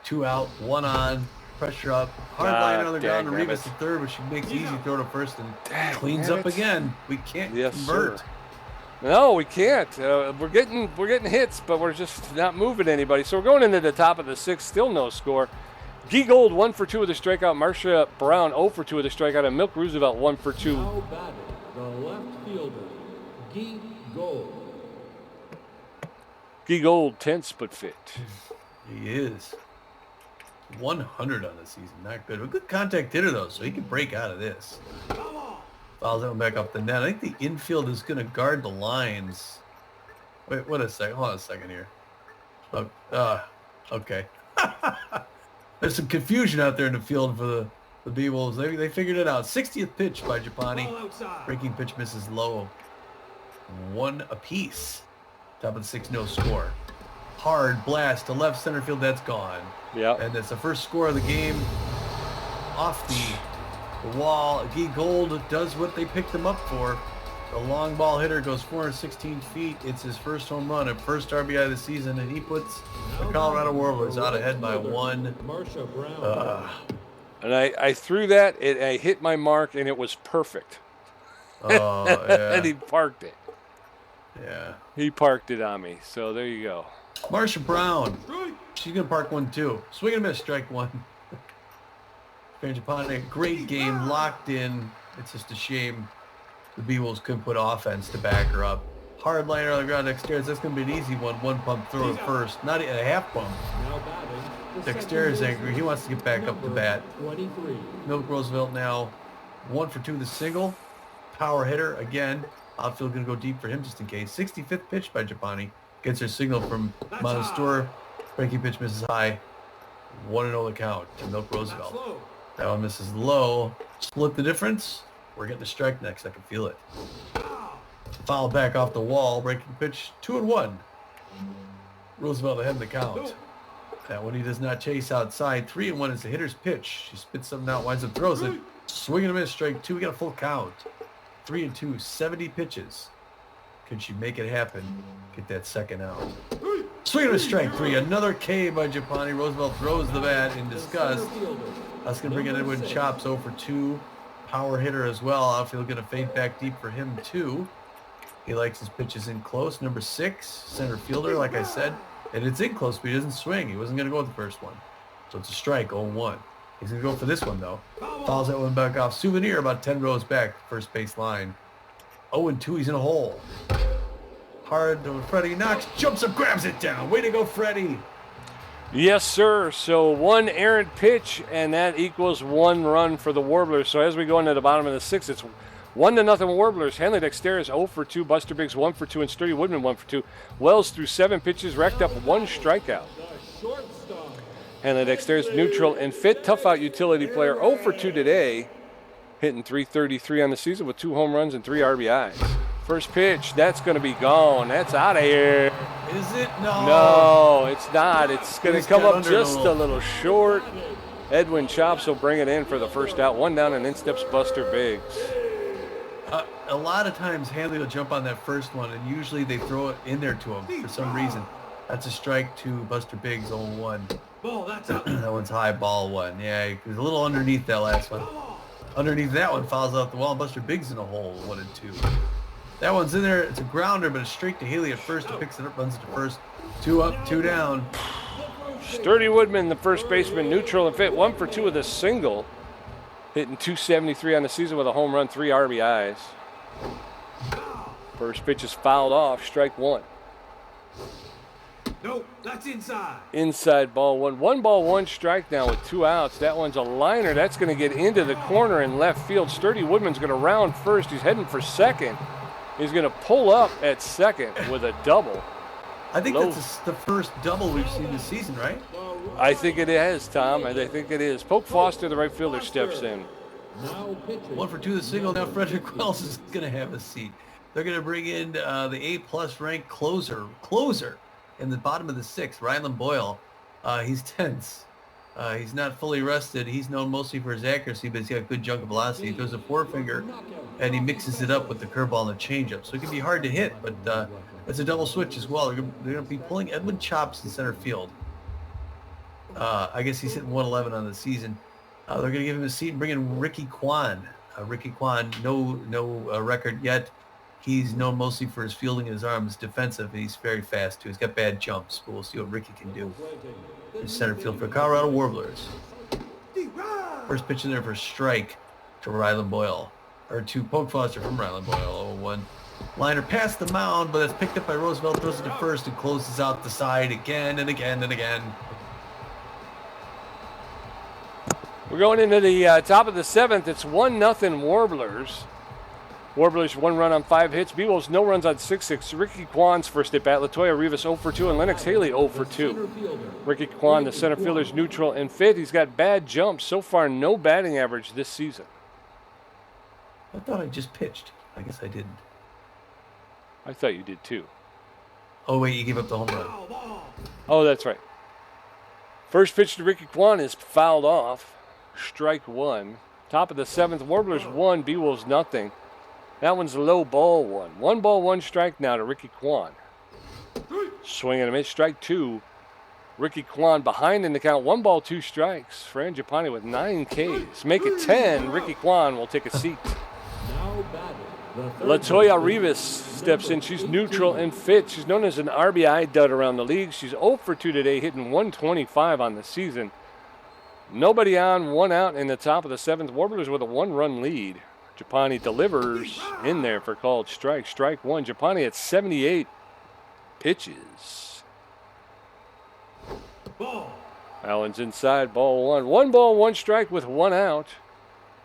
2 out, 1 on, pressure up. Hard line on the ground to Rivas to third, but she makes easy throw to first and cleans up again. We can't convert. Sir. No, we can't. We're getting hits, but we're just not moving anybody. So we're going into the top of the 6th, still no score. Guy Gold 1 for 2 with a strikeout. Marcia Brown 0 for 2 with a strikeout. And Milk Roosevelt 1 for 2. Now batting, the left fielder, Guy Gold. Guy Gold, tense but fit. He is. 100 on the season, not good. A good contact hitter, though, so he can break out of this. Fouls that one back up the net. I think the infield is going to guard the lines. Wait, what a second. Hold on a second here. Okay. There's some confusion out there in the field for the Beewolves. They figured it out. 60th pitch by Japani. Breaking pitch misses low. 1 apiece. Top of the 6th, no score. Hard blast to left center field. That's gone. Yeah. And that's the first score of the game. Off the wall. Guy Gold does what they picked him up for. The long ball hitter goes 416 feet. It's his first home run and first RBI of the season, and he puts the Colorado Warblers out ahead by 1. And I threw that. I hit my mark, and it was perfect. Oh, yeah. And he parked it. Yeah. He parked it on me. So there you go. Marcia Brown. She's going to park 1, too. Swing and a miss, strike 1. Frangipani, a great game, locked in. It's just a shame the Beewolves couldn't put offense to back her up. Hard liner on the ground, Dexter's. That's going to be an easy one. 1 pump throw to first. Not a half pump. Dexter's angry. He wants to get back up to bat. Milk Roosevelt now 1 for 2 with a single. Power hitter again. Outfield going to go deep for him just in case. 65th pitch by Japani. Gets her signal from Monastor. Breaking pitch misses high. 1-0 the count to Milk Roosevelt. That one misses low. Split the difference. We're getting a strike next. I can feel it. Foul back off the wall. Breaking pitch 2-1. Roosevelt ahead in the count. That one he does not chase outside. 3-1 is the hitter's pitch. She spits something out, winds up, throws it. Swing and a miss, strike 2. We got a full count. 3-2, 70 pitches. Can she make it happen? Get that second out. Swing and a strike 3. Another K by Japani. Roosevelt throws the bat in disgust. That's going to bring it in with chops 0 for 2. Power hitter as well. Outfield going to fade back deep for him too. He likes his pitches in close. Number 6, center fielder, like I said. And it's in close, but he doesn't swing. He wasn't going to go with the first one. So it's a strike, 0-1. He's going to go for this one, though. Fouls that one back off. Souvenir about 10 rows back, first base line. 0-2, he's in a hole. Hard to Freddie Knox. Jumps up, grabs it down. Way to go, Freddie. Yes, sir. So 1 errant pitch, and that equals 1 run for the Warblers. So as we go into the bottom of the 6th, it's 1-0 Warblers. Hanley Dexter's 0 for 2. Buster Biggs 1 for 2. And Sturdy Woodman 1 for 2. Wells threw 7 pitches, racked up 1 strikeout. Hanley Dexter's neutral and fit. Tough out utility player 0 for 2 today. Hitting .333 on the season with 2 home runs and 3 RBIs. First pitch, that's going to be gone. That's out of here. Is it? No. No, it's not. It's going to come up just a little short. Edwin Chops will bring it in for the first out. 1 down, and in steps Buster Biggs. A lot of times Hanley will jump on that first one, and usually they throw it in there to him for some reason. That's a strike to Buster Biggs, 0-1. Ball, that's out. That one's high, ball 1. Yeah, he was a little underneath that last one. Underneath that one, fouls out the wall. Buster Biggs in a hole, 1-2. That one's in there. It's a grounder, but it's straight to Haley at first. He picks it up, runs it to first. 2 up, 2 down. Sturdy Woodman, the first baseman, neutral and fit. 1 for 2 with a single. Hitting .273 on the season with a home run, 3 RBIs. First pitch is fouled off, strike 1. No, that's inside. Inside ball 1. 1 ball, 1 strike now with 2 outs. That one's a liner. That's going to get into the corner in left field. Sturdy Woodman's going to round first. He's heading for second. He's going to pull up at second with a double. I think that's the first double we've seen this season, right? I think it is, Tom. I think it is. Poke Foster, the right fielder, steps in. 1 for 2 the single. Now Frederick Wells is going to have a seat. They're going to bring in the A-plus ranked closer in the bottom of the 6th, Ryland Boyle. He's tense. He's not fully rested. He's known mostly for his accuracy, but he's got good junk velocity. He throws a forefinger, and he mixes it up with the curveball and the changeup. So it can be hard to hit, but it's a double switch as well. They're going to be pulling Edwin Chops in center field. I guess he's hitting 111 on the season. They're going to give him a seat and bring in Ricky Kwan. Ricky Kwan, no record yet. He's known mostly for his fielding and his arms, defensive, and he's very fast too. He's got bad jumps, but we'll see what Ricky can do. In center field for Colorado Warblers. First pitch in there for a strike to Ryland Boyle, or to Poke Foster from Ryland Boyle. 0-1. Liner past the mound, but it's picked up by Roosevelt, throws it to first, and closes out the side again and again and again. We're going into the top of the 7th. It's 1-0 Warblers. Warblers 1 run on 5 hits. Beewolves no runs on 6-6. Ricky Kwan's first at bat. Latoya Rivas 0 for 2 and Lennox Haley 0 for 2. Ricky Kwan, the center fielder's neutral and fit. He's got bad jumps. So far, no batting average this season. I thought I just pitched. I guess I didn't. I thought you did too. Oh, wait, you gave up the home run. Oh, that's right. First pitch to Ricky Kwan is fouled off. Strike 1. Top of the 7th. Warblers 1, Beewolves nothing. That one's a low ball 1. 1 ball, 1 strike now to Ricky Kwan. Swing and a miss, strike 2. Ricky Kwan behind in the count. 1 ball, 2 strikes. Fran Giappani with 9 Ks. Make it 10. Ricky Kwan will take a seat. Latoya Rivas steps in. She's neutral and fit. She's known as an RBI dud around the league. She's 0 for 2 today, hitting 125 on the season. Nobody on, 1 out in the top of the 7th. Warblers with a 1-run lead. Giappani delivers in there for called strike. Strike 1. Giappani at 78 pitches. Allen's inside, ball 1. 1 ball, 1 strike with 1 out.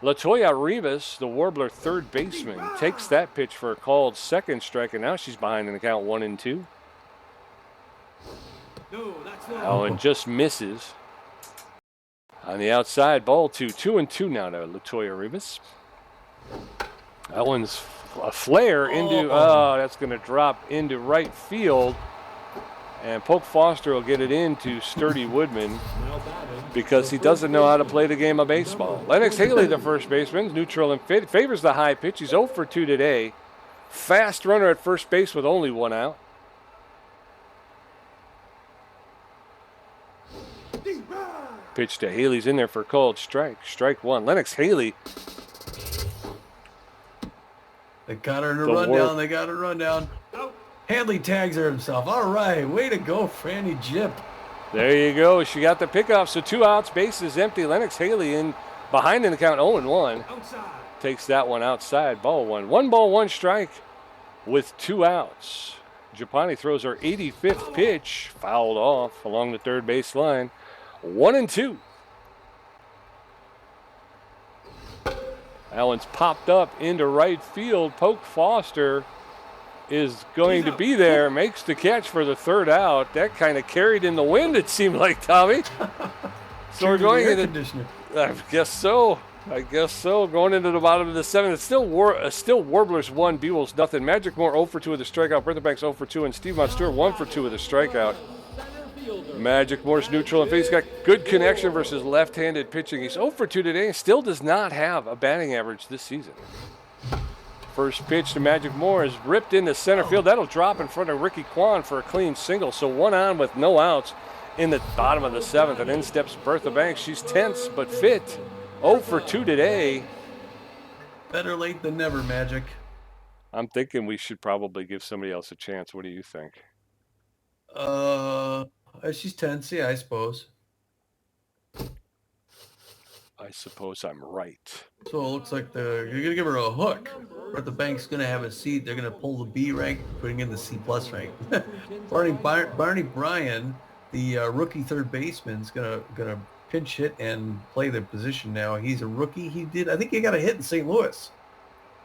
Latoya Rivas, the Warbler third baseman, takes that pitch for a called second strike, and now she's behind in the count 1-2. Allen just misses. On the outside, ball 2. 2-2 now to Latoya Rivas. That one's a flare into, that's going to drop into right field. And Poke Foster will get it into Sturdy Woodman because he doesn't know how to play the game of baseball. Lennox Haley, the first baseman, neutral and fit, favors the high pitch. He's 0 for 2 today. Fast runner at first base with only 1 out. Pitch to Haley's in there for a called strike. Strike 1. Lennox Haley. They got her in a rundown. They got her rundown. Handley tags her himself. All right. Way to go, Franny Jip. There you go. She got the pickoff. So 2 outs, bases empty. Lennox Haley in behind in the count 0-1. Takes that one outside. Ball 1. 1 ball, 1 strike with 2 outs. Giappani throws her 85th pitch. Fouled off along the third base line. 1-2. That one's popped up into right field. Poke Foster is going to be there, makes the catch for the third out. That kind of carried in the wind, it seemed like, Tommy. So we're going into, I guess so. Going into the bottom of the seventh. It's still Warblers 1, Beewolves nothing. Magic Moore 0 for 2 with a strikeout. Bertha Banks 0 for 2, and Steve Montour 1 for 2 with a strikeout. Magic Moore's neutral, and he's got good connection versus left-handed pitching. He's 0 for 2 today and still does not have a batting average this season. First pitch to Magic Moore is ripped into center field. That'll drop in front of Ricky Kwan for a clean single. So 1 on with no outs in the bottom of the seventh. And in steps Bertha Banks. She's tense but fit. 0 for 2 today. Better late than never, Magic. I'm thinking we should probably give somebody else a chance. What do you think? She's tense, yeah, I suppose. I suppose I'm right. So it looks like you're going to give her a hook. Bertha Banks going to have a seat. They're going to pull the B rank, putting in the C+ rank. Barney Bryan, the rookie third baseman, is going to pinch hit and play the position now. He's a rookie. I think he got a hit in St. Louis.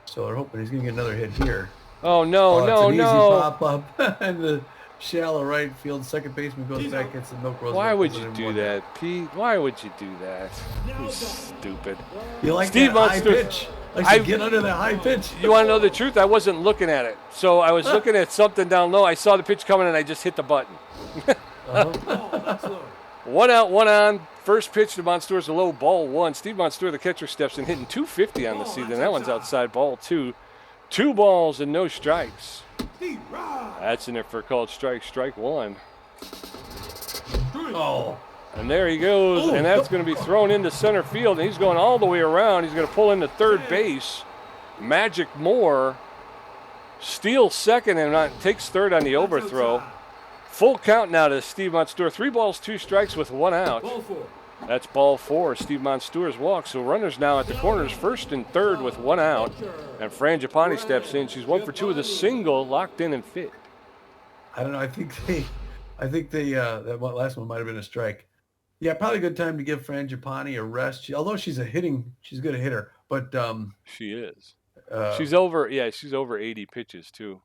So they're hoping he's going to get another hit here. Oh, no. Easy pop up. And the shallow right field second baseman goes back, gets the milk rose. Why would you do that, Pete? Why would you do that? You stupid. You like Steve that high Monster, pitch? Like to get under that high pitch. You want to know the truth? I wasn't looking at it. So I was looking at something down low. I saw the pitch coming, and I just hit the button. 1 out, 1 on. First pitch to Monstour is a low ball 1. Steve Monstour, the catcher, steps in, hitting 250 on the season. That one's outside ball 2. 2 balls and no strikes. That's in there for a called strike 1. Oh. And there he goes, and that's going to be thrown into center field, and he's going all the way around. He's going to pull into third base. Magic Moore steals second and takes third on the overthrow. Full count now to Steve Monstour. 3 balls, 2 strikes with 1 out. That's ball 4. Steve Monstour's walk. So runners now at the corners, first and third with 1 out. And Frangipani steps in. She's 1 for 2 with a single, locked in and fit. I don't know. I think that last one might have been a strike. Yeah, probably a good time to give Frangipani a rest. Although she's a good hitter. But she is. She's over 80 pitches too.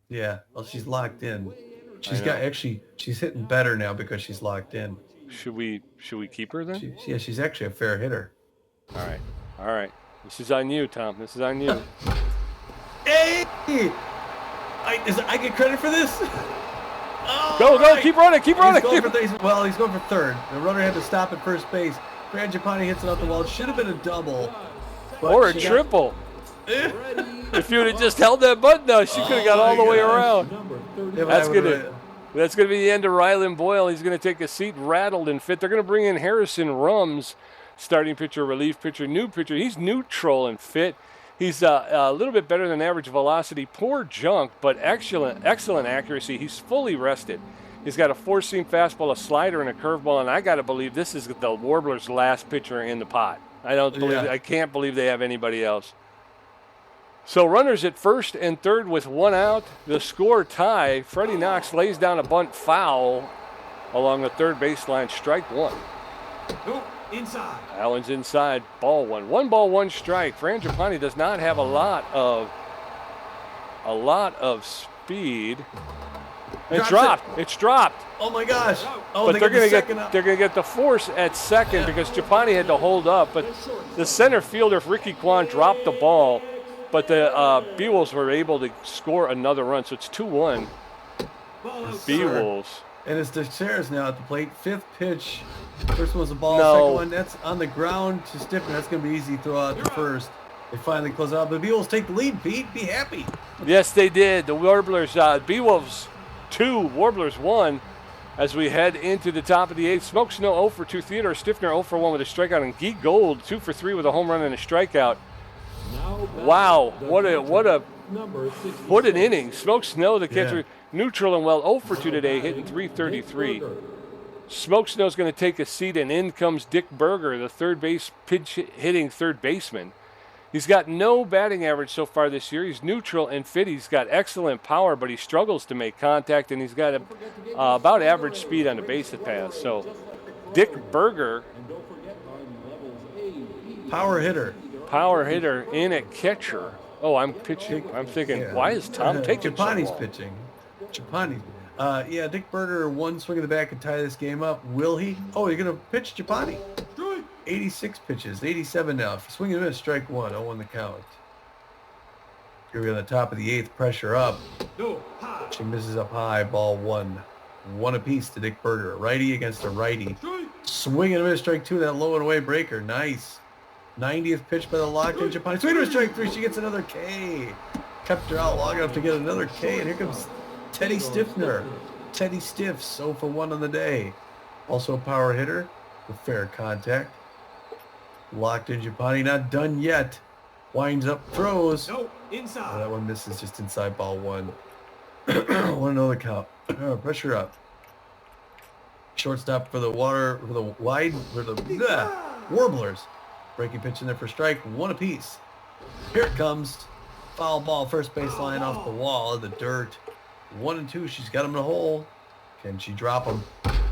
Yeah. Well, she's locked in. She's hitting better now because she's locked in. Should we keep her then? She's actually a fair hitter. All right. This is on you, Tom. This is on you. Hey! I get credit for this? Oh, go! Right. Keep running! He's going for third. The runner had to stop at first base. Frangipani hits it off the wall. It should have been a double. Or a triple. If you would have just held that button down, she could have got all the way around. That's going to be the end of Rylan Boyle. He's going to take a seat, rattled and fit. They're going to bring in Harrison Rums, starting pitcher, relief pitcher, new pitcher. He's neutral and fit. He's a little bit better than average velocity. Poor junk, but excellent accuracy. He's fully rested. He's got a 4-seam fastball, a slider, and a curveball, and I got to believe this is the Warblers' last pitcher in the pot. I can't believe they have anybody else. So runners at first and third with 1 out. The score tie. Freddie Knox lays down a bunt foul along the third baseline. Strike 1. Inside. Allen's inside. Ball 1. 1 ball, 1 strike. Frangipani does not have a lot of speed. It's dropped. Oh my gosh. But they're going to get the force at second because Japani had to hold up. But the center fielder, Ricky Kwan, dropped the ball. But the Beewolves were able to score another run, so it's 2-1. Beewolves. And it's Teixeira's now at the plate. 5th pitch. First one was a ball. Second one, that's on the ground to Stiffner. That's going to be easy to throw out the first. They finally close out. The Beewolves take the lead, Pete. Be happy. Yes, they did. The Warblers, Beewolves 2, Warblers 1. As we head into the top of the 8th. Smoke Snow 0 for 2. Theodore Stiffner 0 for 1 with a strikeout. And Guy Gold 2 for 3 with a home run and a strikeout. Wow, what an inning. Smoke Snow, the catcher, neutral and well, 0 for 2 today, hitting .333. Smoke Snow's going to take a seat, and in comes Dick Berger, the third base hitting third baseman. He's got no batting average so far this year. He's neutral and fit. He's got excellent power, but he struggles to make contact, and he's got about average speed on the base at pass. So Dick Berger, power hitter. power hitter in at catcher. Oh, I'm pitching. I'm thinking, Yeah. why is Tom taking so Japani's long? pitching. Japani. Yeah, Dick Berger, one swing in the back and tie this game up. Will he? Oh, you're going to pitch Japani. 86 pitches, 87 now. If you swing and miss, strike one. 0 on the count. Here we're on the top of the 8th, pressure up. She misses up high, ball one. One apiece to Dick Berger. Righty against a righty. Swing and a miss, strike 2, that low and away breaker. Nice. 90th pitch by the locked-in Japani. Swing and a miss, strike 3, she gets another K. Kept her out long enough to get another K, and here comes Teddy Stiffner. Teddy Stiffs, 0 for 1 on the day. Also a power hitter with fair contact. Locked-in Japani, not done yet. Winds up, throws. No, inside. Oh, that one misses just inside ball one. 1-0 the count. Pressure up. Shortstop for the Warblers. Breaking pitch in there for strike. One apiece. Here it comes. Foul ball, first baseline off the wall in the dirt. 1 and 2. She's got him in a hole. Can she drop him?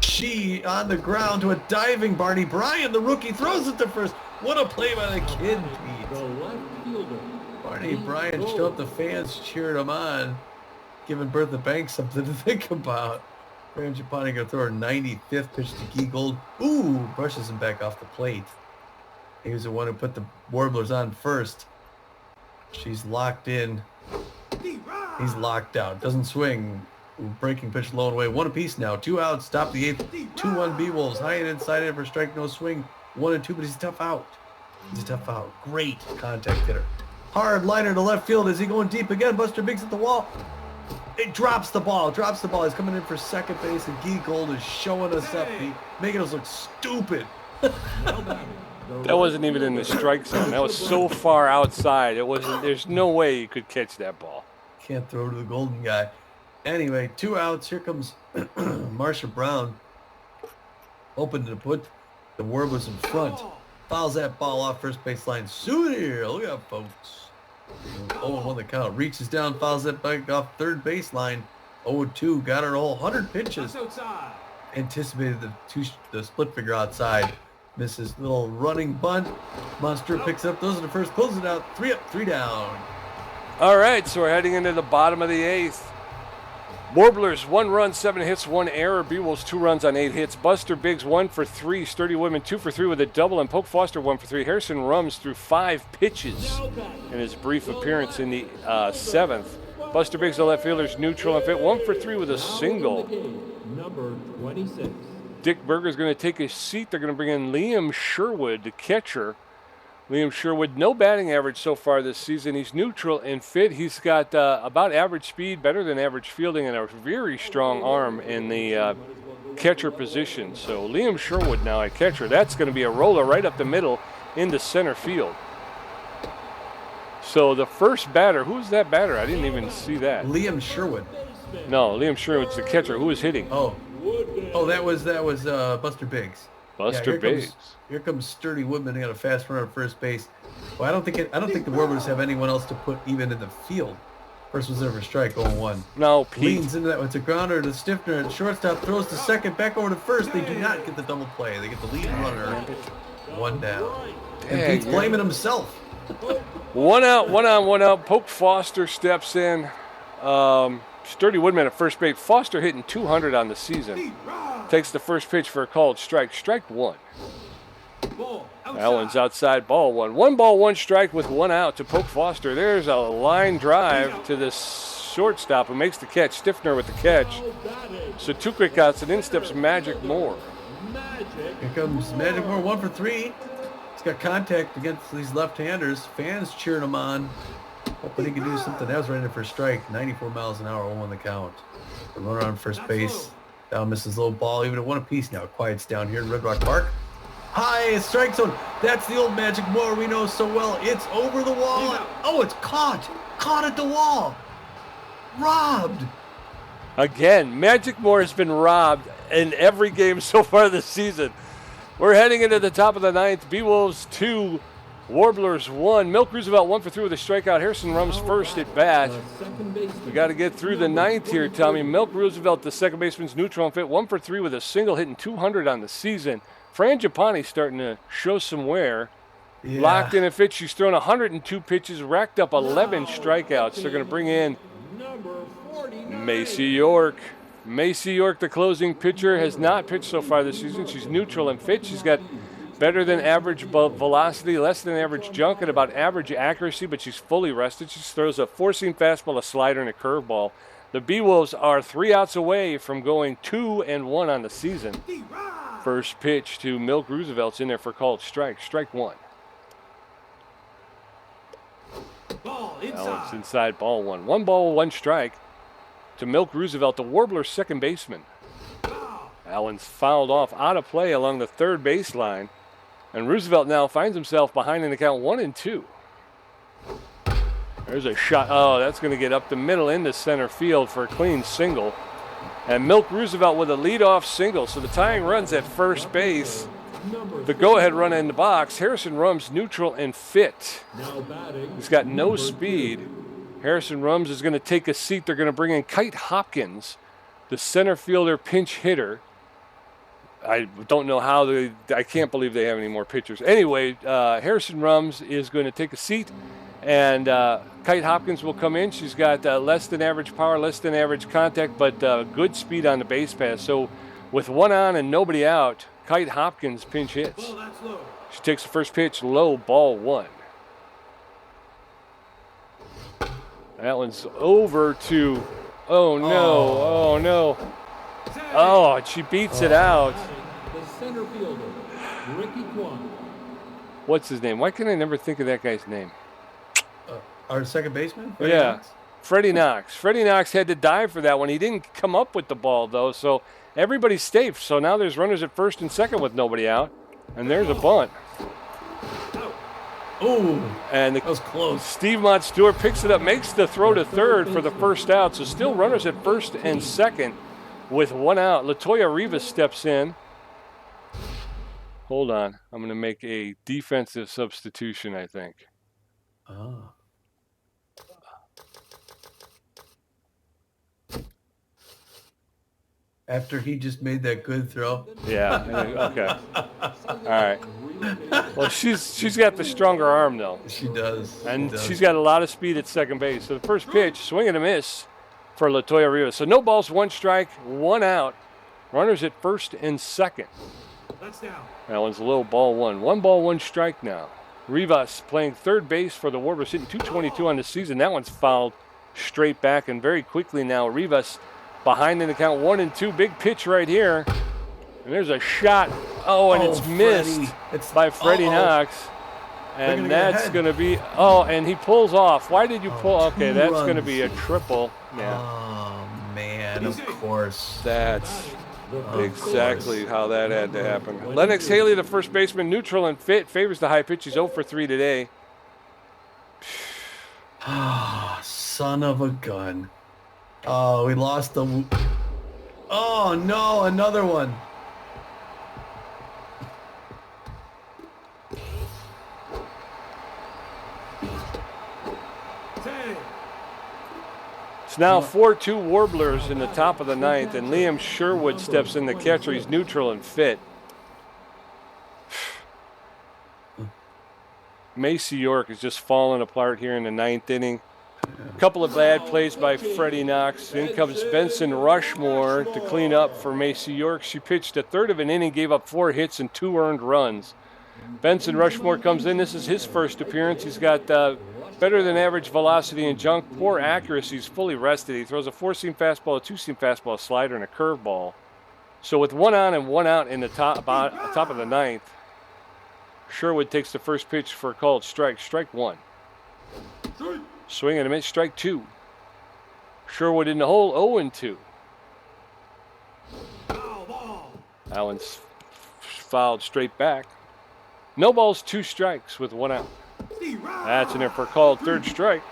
She on the ground to a diving Barney Bryan. The rookie throws it to first. What a play by the kid, Pete. The left fielder. Barney Bryan showed up, the fans cheered him on, giving Bertha Banks something to think about. Fran Japani going to throw her 95th pitch to Guy Gold. Ooh, brushes him back off the plate. He was the one who put the Warblers on first. She's locked in. He's locked out. Doesn't swing. Breaking pitch low and away. One apiece now. 2 outs. Stop the 8th. 2-1 Beewolves. High and inside in for strike. No swing. 1 and 2, but he's a tough out. He's a tough out. Great contact hitter. Hard liner to left field. Is he going deep again? Buster Biggs at the wall. It drops the ball. Drops the ball. He's coming in for second base, and Guy Gold is showing us up. Making us look stupid. That wasn't even in the strike zone. That was so far outside. It wasn't. There's no way you could catch that ball. Can't throw to the golden guy. Anyway, 2 outs. Here comes Marsha Brown. Hoping to put the Warblers in front. Fouls that ball off first baseline. Souvenir. Look out, folks. 0-1 the count. Reaches down, fouls that back off third baseline. 0-2. Got her all 100 pitches. Anticipated the split figure outside. Misses little running bunt. Monster picks up. Those are the first. Closes it out. 3 up, 3 down. All right, so we're heading into the bottom of the 8th. Warblers, 1 run, 7 hits, 1 error. Beewolves, 2 runs on 8 hits. Buster Biggs, 1 for 3. Sturdy Women, 2 for 3 with a double. And Poke Foster, 1 for 3. Harrison Rums threw 5 pitches in his brief appearance in the 7th. Buster Biggs, the left fielder's neutral and fit, 1 for 3 with a single. Number 26. Dick Berger's going to take his seat. They're going to bring in Liam Sherwood, the catcher. Liam Sherwood, no batting average so far this season. He's neutral and fit. He's got about average speed, better than average fielding, and a very strong arm in the catcher position. So Liam Sherwood now at catcher. That's going to be a roller right up the middle into center field. So the first batter, who's that batter? I didn't even see that. Liam Sherwood. No, Liam Sherwood's the catcher. Who was hitting? Oh, that was Buster Biggs. Buster Biggs. Here comes Sturdy Woodman. He got a fast runner at first base. Well, I don't think the Warblers have anyone else to put even in the field. First was over strike, 0-1. No, Pete. Leans into that. It's a grounder to Stiffner at shortstop. Throws to second, back over to first. They do not get the double play. They get the lead runner. 1 down. And Pete's blaming himself. 1 out, 1 on, 1 out. Poke Foster steps in. Sturdy Woodman at first base. Foster hitting 200 on the season. Takes the first pitch for a called strike. Strike 1. That one's outside, ball 1. 1 ball, 1 strike with 1 out to Poke Foster. There's a line drive to the shortstop who makes the catch. Stiffner with the catch. So 2 quick outs, and in steps Magic Moore. Here comes Magic Moore, 1 for 3. He's got contact against these left-handers. Fans cheering him on. Hoping he can do something. That was right in for a strike. 94 miles an hour, 0-1 the count. The runner on first base. Down misses low ball, even at 1 apiece now. Quiets down here in Red Rock Park. High strike zone. That's the old Magic Moore we know so well. It's over the wall. Oh, it's caught. Caught at the wall. Robbed. Again, Magic Moore has been robbed in every game so far this season. We're heading into the top of the 9th. Beewolves 2, Warblers 1. Milk Roosevelt 1 for 3 with a strikeout. Harrison Rums first at bat. We got to get through the 9th here, Tommy. Milk Roosevelt, the second baseman's neutral and fit, 1 for 3 with a single, hitting 200 on the season. Fran Japani starting to show some wear. Yeah. Locked in and fit. She's thrown 102 pitches, racked up 11 strikeouts. They're going to bring in Number 49. Macy York. Macy York, the closing pitcher, has not pitched so far this season. She's neutral and fit. She's got better than average velocity, less than average junk, and about average accuracy, but she's fully rested. She throws a four-seam fastball, a slider, and a curveball. The Beewolves are 3 outs away from going 2-1 on the season. First pitch to Milk Roosevelt's in there for called strike. Strike one. Ball Now it's inside, ball one. 1 ball, 1 strike to Milk Roosevelt, the Warblers' second baseman. Allen's fouled off out of play along the third baseline. And Roosevelt now finds himself behind in the count 1-2. There's a shot. Oh, that's going to get up the middle into center field for a clean single. And Milk Roosevelt with a leadoff single. So the tying runs at first base. The go-ahead run in the box. Harrison Rums neutral and fit. He's got no speed. Harrison Rums is going to take a seat. They're going to bring in Kite Hopkins, the center fielder pinch hitter. I don't know how I can't believe they have any more pitchers. Anyway, Harrison Rums is going to take a seat, and Kite Hopkins will come in. She's got less than average power, less than average contact, but good speed on the base pass. So with 1 on and nobody out, Kite Hopkins pinch hits. She takes the first pitch, low, ball 1. That one's over to, oh no. Oh, and she beats it out. The center fielder, Ricky Kwan. What's his name? Why can't I never think of that guy's name? Our second baseman? Freddie Knox? Freddie Knox. Freddie Knox had to dive for that one. He didn't come up with the ball, though, so everybody's safe. So now there's runners at first and second with nobody out. And there's a bunt. Oh, and that was close. Steve Mott Stewart picks it up, makes the throw to third for the first out. So still runners at first and second with 1 out. Latoya Rivas steps in. Hold on. I'm going to make a defensive substitution, I think. Oh. After he just made that good throw. Yeah. Okay. All right. Well, she's got the stronger arm, though. She does. And she's got a lot of speed at second base. So the first pitch, swing and a miss for Latoya Rivas. So no balls, 1 strike, 1 out. Runners at first and second. That one's low, ball 1. 1 ball, 1 strike now. Rivas playing third base for the Warblers, hitting .222 on the season. That one's fouled straight back, and very quickly now Rivas behind in the count 1-2. Big pitch right here. And there's a shot. Oh, and it's missed by Freddie Knox. And that's going to be, and he pulls off. Why did you pull? Okay, that's going to be a triple. Yeah. Oh, man, of course. That's exactly how that had to happen. Lennox Haley, the first baseman, neutral and fit, favors the high pitch. He's 0 for 3 today. Ah, son of a gun. Oh, we lost the... Oh, no, another one. It's now 4-2 Warblers in the top of the 9th, and Liam Sherwood steps in, the catcher. He's neutral and fit. Macy York is just falling apart here in the 9th inning. A couple of bad plays by Freddie Knox. In comes Benson Rushmore to clean up for Macy York. She pitched a third of an inning, gave up 4 hits and 2 earned runs. Benson Rushmore comes in. This is his first appearance. He's got better than average velocity and junk, poor accuracy. He's fully rested. He throws a 4-seam fastball, a 2-seam fastball, a slider, and a curveball. So with 1 on and 1 out in the top of the 9th, Sherwood takes the first pitch for a called strike. Strike 1. Swing and a miss, strike 2. Sherwood in the hole, 0-2. Allen's fouled straight back. No balls, 2 strikes with 1 out. That's in there for a called third strike.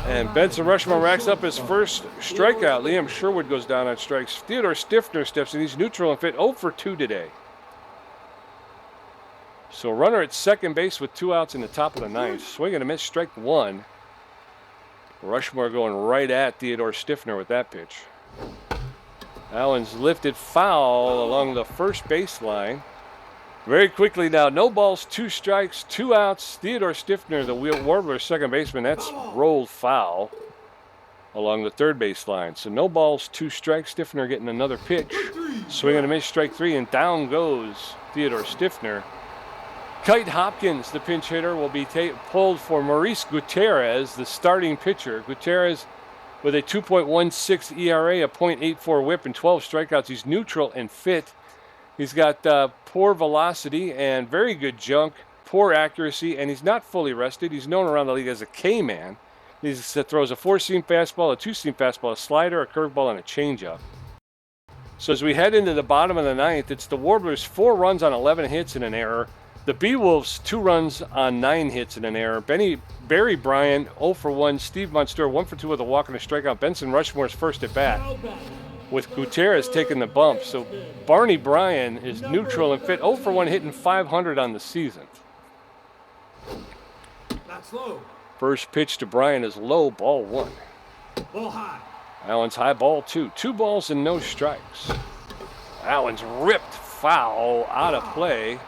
And Benson Rushmore racks up his first strikeout. Liam Sherwood goes down on strikes. Theodore Stiffner steps in. He's neutral and fit, 0 for 2 today. So runner at second base with 2 outs in the top of the 9th. Swing and a miss, strike 1. Rushmore going right at Theodore Stiffner with that pitch. That one's lifted foul along the first baseline. Very quickly now, no balls, 2 strikes, 2 outs. Theodore Stiffner, the Warblers second baseman, that's rolled foul along the third base line. So no balls, 2 strikes. Stiffner getting another pitch. Swing and a miss, strike 3, and down goes Theodore Stiffner. Kite Hopkins, the pinch hitter, will be pulled for Maurice Gutierrez, the starting pitcher. Gutierrez with a 2.16 ERA, a .84 whip, and 12 strikeouts. He's neutral and fit. He's got poor velocity and very good junk, poor accuracy, and he's not fully rested. He's known around the league as a K-man. He throws a 4-seam fastball, a 2-seam fastball, a slider, a curveball, and a changeup. So as we head into the bottom of the ninth, it's the Warblers 4 runs on 11 hits and an error. The Beewolves 2 runs on 9 hits and an error. Barry Bryan 0 for 1. Steve Monster 1 for 2 with a walk and a strikeout. Benson Rushmore's first at bat, with Gutierrez taking the bump. So Barney Bryan is neutral and fit, 0 for 1, hitting .500 on the season. That's low. First pitch to Bryan is low, ball 1. Ball high. Allen's high, ball 2. 2 balls and no strikes. Allen's ripped foul out of play.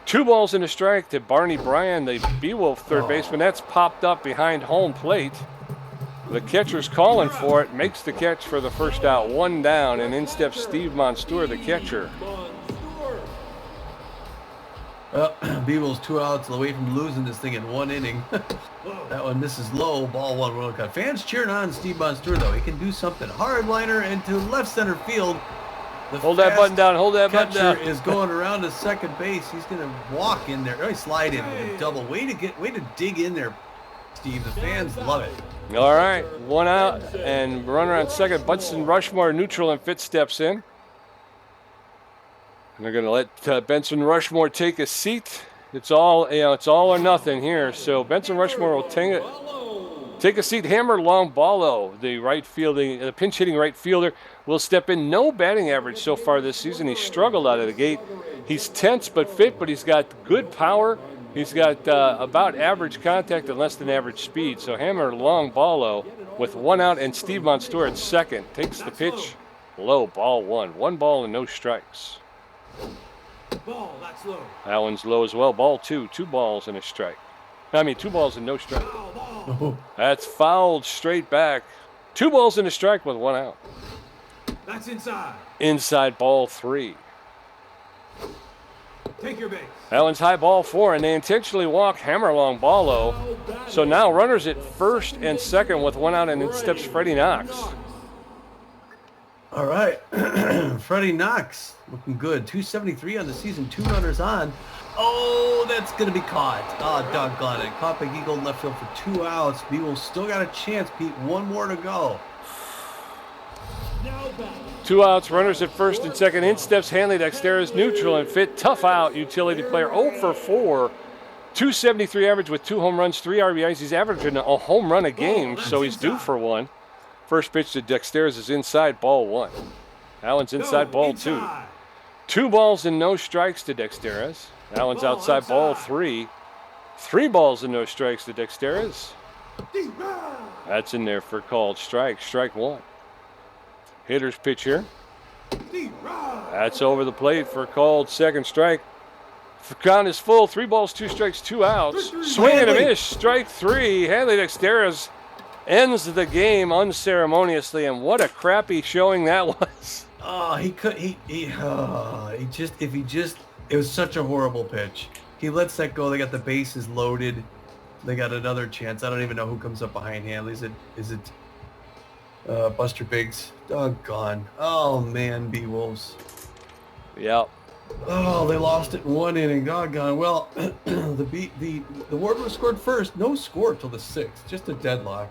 2 balls and a strike to Barney Bryan, the Beewolf third baseman. That's popped up behind home plate. The catcher's calling for it, makes the catch for the first out. 1 down, and in steps Steve Monstour, the catcher. Well, Beewolves 2 outs away from losing this thing in 1 inning. That one misses low, ball 1, World Cup. Fans cheering on Steve Monstour, though. He can do something. Hard liner into left center field. Hold that button down, hold that button down. Catcher is going around to second base. He's going to walk in there. He slide in with a double. Way to dig in there, Steve. The fans love it. All right, 1 out and runner on second. Benson Rushmore, neutral and fit, steps in. And they're going to let Benson Rushmore take a seat. It's all or nothing here. So Benson Rushmore will take a seat. Hammer Longballo, the pinch hitting right fielder, will step in. No batting average so far this season. He's struggled out of the gate. He's tense but fit, but he's got good power. He's got about average contact and less than average speed. So Hammer Longballo with 1 out, and Steve Monstour at second takes the pitch low, ball 1. 1 ball and no strikes. Ball, that's low. That one's low as well. Ball 2. 2 balls and a strike. 2 balls and no strike. That's fouled straight back. 2 balls and a strike with 1 out. That's inside. Inside, ball 3. Take your base. That one's high, ball 4, and they intentionally walk Hammer Longballo. So now runners at first and second with 1 out, and in steps Freddie Knox. All right. Freddie Knox looking good. 273 on the season, 2 runners on. Oh, that's going to be caught. Oh, doggone it. Caught by Eagle in left field for 2 outs. Beewolves still got a chance, Pete. 1 more to go. 2 outs, runners at first and second. In steps Hanley Dexter's neutral and fit. Tough out, utility player. 0 for 4. 273 average with 2 home runs, 3 RBIs. He's averaging a home run a game, so he's due for 1. First pitch to Dexter's is inside, ball 1. Allen's inside, ball 2. 2 balls and no strikes to Dexter's. Allen's outside, ball 3. 3 balls and no strikes to Dexter's. That's in there for called strike. Strike 1. Hitter's pitch here. That's over the plate for called second strike. The count is full. 3 balls, 2 strikes, 2 outs. Swing and a miss. Strike 3. Hanley Dexter's ends the game unceremoniously, and what a crappy showing that was. Oh, it was such a horrible pitch. He lets that go. They got the bases loaded. They got another chance. I don't even know who comes up behind Hanley. Is it Buster Biggs? Doggone. Oh, man, Beewolves. Yep. Oh, they lost it in 1 inning. Doggone. Well, the Warblers scored first. No score till the 6th. Just a deadlock.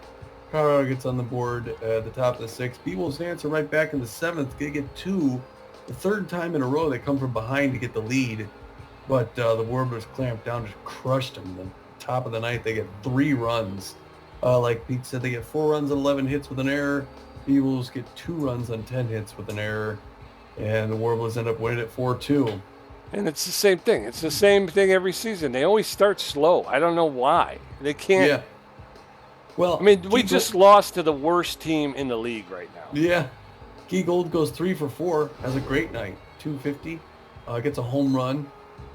Colorado gets on the board at the top of the 6th. Beewolves answer right back in the 7th. They get 2. The 3rd time in a row they come from behind to get the lead. But the Warblers clamped down, just crushed them. The top of the 9th, they get 3 runs. Like Pete said, they get 4 runs on 11 hits with an error. Beewolves get 2 runs on 10 hits with an error. And the Warblers end up winning at 4-2. And it's the same thing. It's the same thing every season. They always start slow. I don't know why. They can't. Yeah. Well, I mean, we just lost to the worst team in the league right now. Yeah. Guy Gold goes 3 for 4. Has a great night. 250. gets a home run.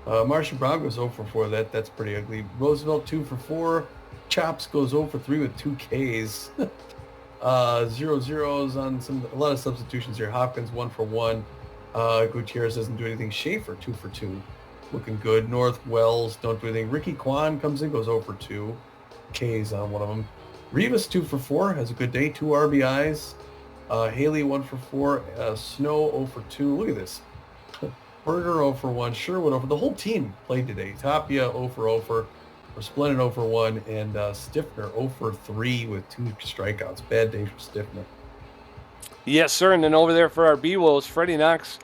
Marcia Brown goes 0 for 4. That's pretty ugly. Roosevelt 2 for 4. Chops goes 0 for 3 with 2 Ks. 0 zeros on a lot of substitutions here. Hopkins 1 for 1. Gutierrez doesn't do anything. Schaefer 2 for 2. Looking good. North, Wells don't do anything. Ricky Kwan comes in, goes 0 for 2. Ks on one of them. Rivas 2 for 4, has a good day. 2 RBIs. Haley 1 for 4. Snow 0 for 2. Look at this. Berger 0 for 1. Sherwood 0 for. The whole team played today. Tapia 0 for 0 for. Splendid 0 for 1. And Stiffner 0 for 3 with 2 strikeouts. Bad day for Stiffner. Yes, sir. And then over there for our B-Wolves, Freddie Knox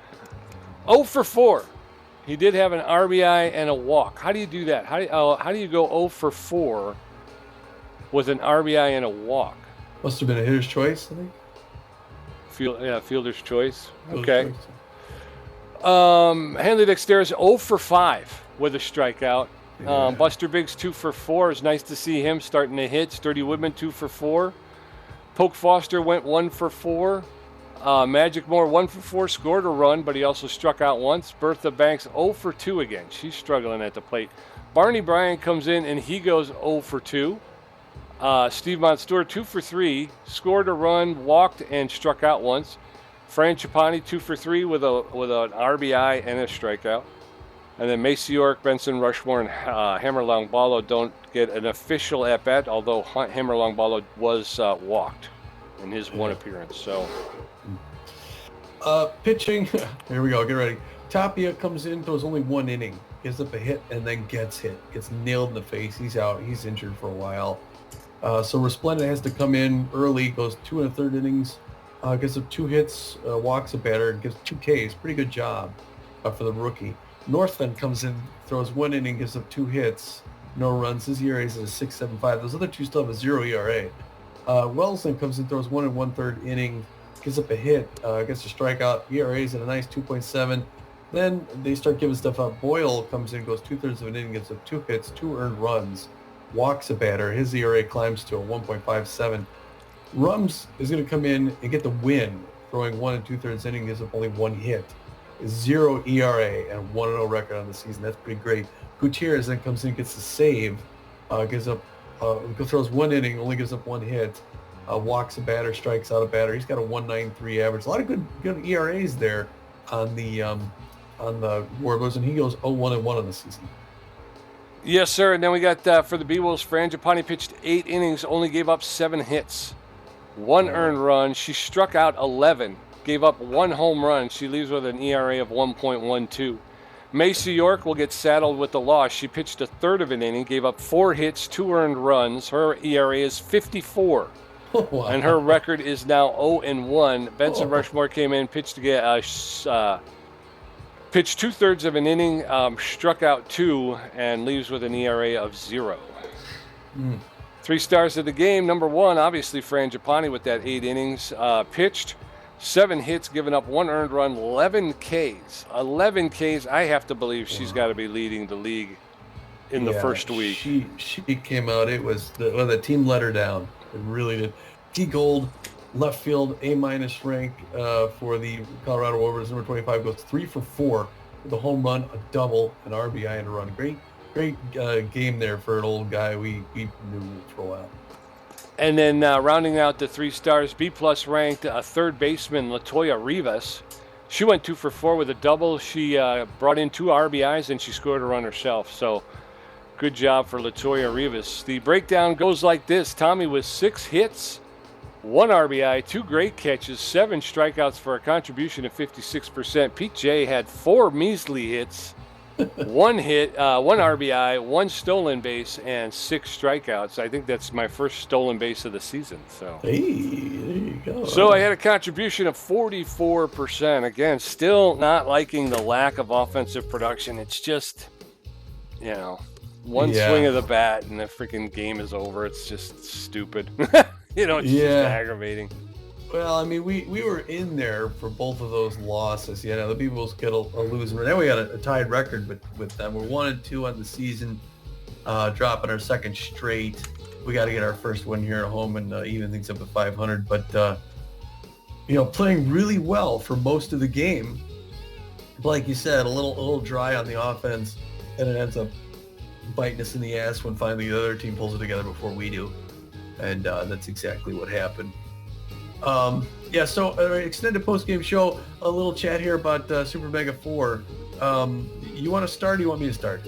0 for 4. He did have an RBI and a walk. How do you do that? How do you go 0 for 4 with an RBI and a walk? Must have been a hitter's choice, I think. Fielder's choice. Fielder's Okay. choice. Hanley Dexter is 0 for 5 with a strikeout. Yeah. Buster Biggs 2 for 4. It's nice to see him starting to hit. Sturdy Woodman 2 for 4. Poke Foster went 1 for 4. Magic Moore 1 for 4, scored a run, but he also struck out once. Bertha Banks 0 for 2 again. She's struggling at the plate. Barney Bryant comes in and he goes 0 for 2. Steve Monstour 2 for 3, scored a run, walked, and struck out once. Fran Chapani 2 for 3 with an RBI and a strikeout. And then Macy York, Benson Rushmore, and Hammer Longballo don't get an official at-bat, although Hammer Longballo was walked in his one appearance. So, pitching. Here we go. Get ready. Tapia comes in, throws only 1 inning, gives up a hit, and then gets hit. Gets nailed in the face. He's out. He's injured for a while. So Resplendent has to come in early, goes 2 1/3 innings, gives up 2 hits, walks a batter, gives 2 Ks. Pretty good job for the rookie. North then comes in, throws 1 inning, gives up 2 hits, no runs. His ERA is a 6.75. Those other two still have a 0 ERA. Wells then comes in, throws 1 1/3 inning, gives up a hit, gets a strikeout. ERA is at a nice 2.7. Then they start giving stuff up. Boyle comes in, goes 2/3 of an inning, gives up 2 hits, 2 earned runs, walks a batter. His ERA climbs to a 1.57. Rums is going to come in and get the win, throwing 1 2/3 inning, gives up only 1 hit. 0 ERA and 1-0 record on the season. That's pretty great. Gutierrez then comes in, gets the save, throws 1 inning, only gives up 1 hit, walks a batter, strikes out a batter. He's got a 1.93 average. A lot of good ERAs there on the Warblers, and he goes 0-1-1 on the season. yes, sir. And then we got for the B-Wolves, Fran Japani pitched 8 innings, only gave up 7 hits, 1 earned run. She struck out 11, gave up 1 home run. She leaves with an ERA of 1.12. Macy York will get saddled with the loss. She pitched a 1/3 of an inning, gave up 4 hits, 2 earned runs. Her ERA is 54. Wow. And her record is now 0-1. Benson Rushmore came in, pitched 2/3 of an inning, struck out 2, and leaves with an ERA of 0. 3 stars of the game. Number 1, obviously Fran Japani with that 8 innings pitched. 7 hits, given up 1 earned run, 11 Ks. 11 Ks. I have to believe she's got to be leading the league in the first week. She came out. It was the team let her down. It really did. T. Gold, left field, A- rank for the Colorado Warblers. Number 25 goes 3 for 4 with a home run, a double, an RBI, and a run. Great game there for an old guy we knew for a while. And then rounding out the 3 stars, B-plus ranked 3rd baseman Latoya Rivas. She went 2 for 4 with a double. She brought in 2 RBIs and she scored a run herself. So good job for Latoya Rivas. The breakdown goes like this. Tommy with 6 hits, 1 RBI, 2 great catches, 7 strikeouts for a contribution of 56%. Pete J had 4 measly hits, 1 hit, 1 RBI, 1 stolen base, and 6 strikeouts. I think that's my first stolen base of the season. So, hey, there you go. So I had a contribution of 44%. Again, still not liking the lack of offensive production. It's just, one swing of the bat and the freaking game is over. It's just stupid. It's just aggravating. Well, I mean, we were in there for both of those losses. The Beewolves get a losing. Now we got a tied record with them. We're 1-2 on the season, dropping our 2nd straight. We got to get our first win here at home and even things up at 500. But playing really well for most of the game. like you said, a little dry on the offense, and it ends up biting us in the ass when finally the other team pulls it together before we do. And that's exactly what happened. So extended post-game show, a little chat here about Super Mega 4. You want to start or do you want me to start?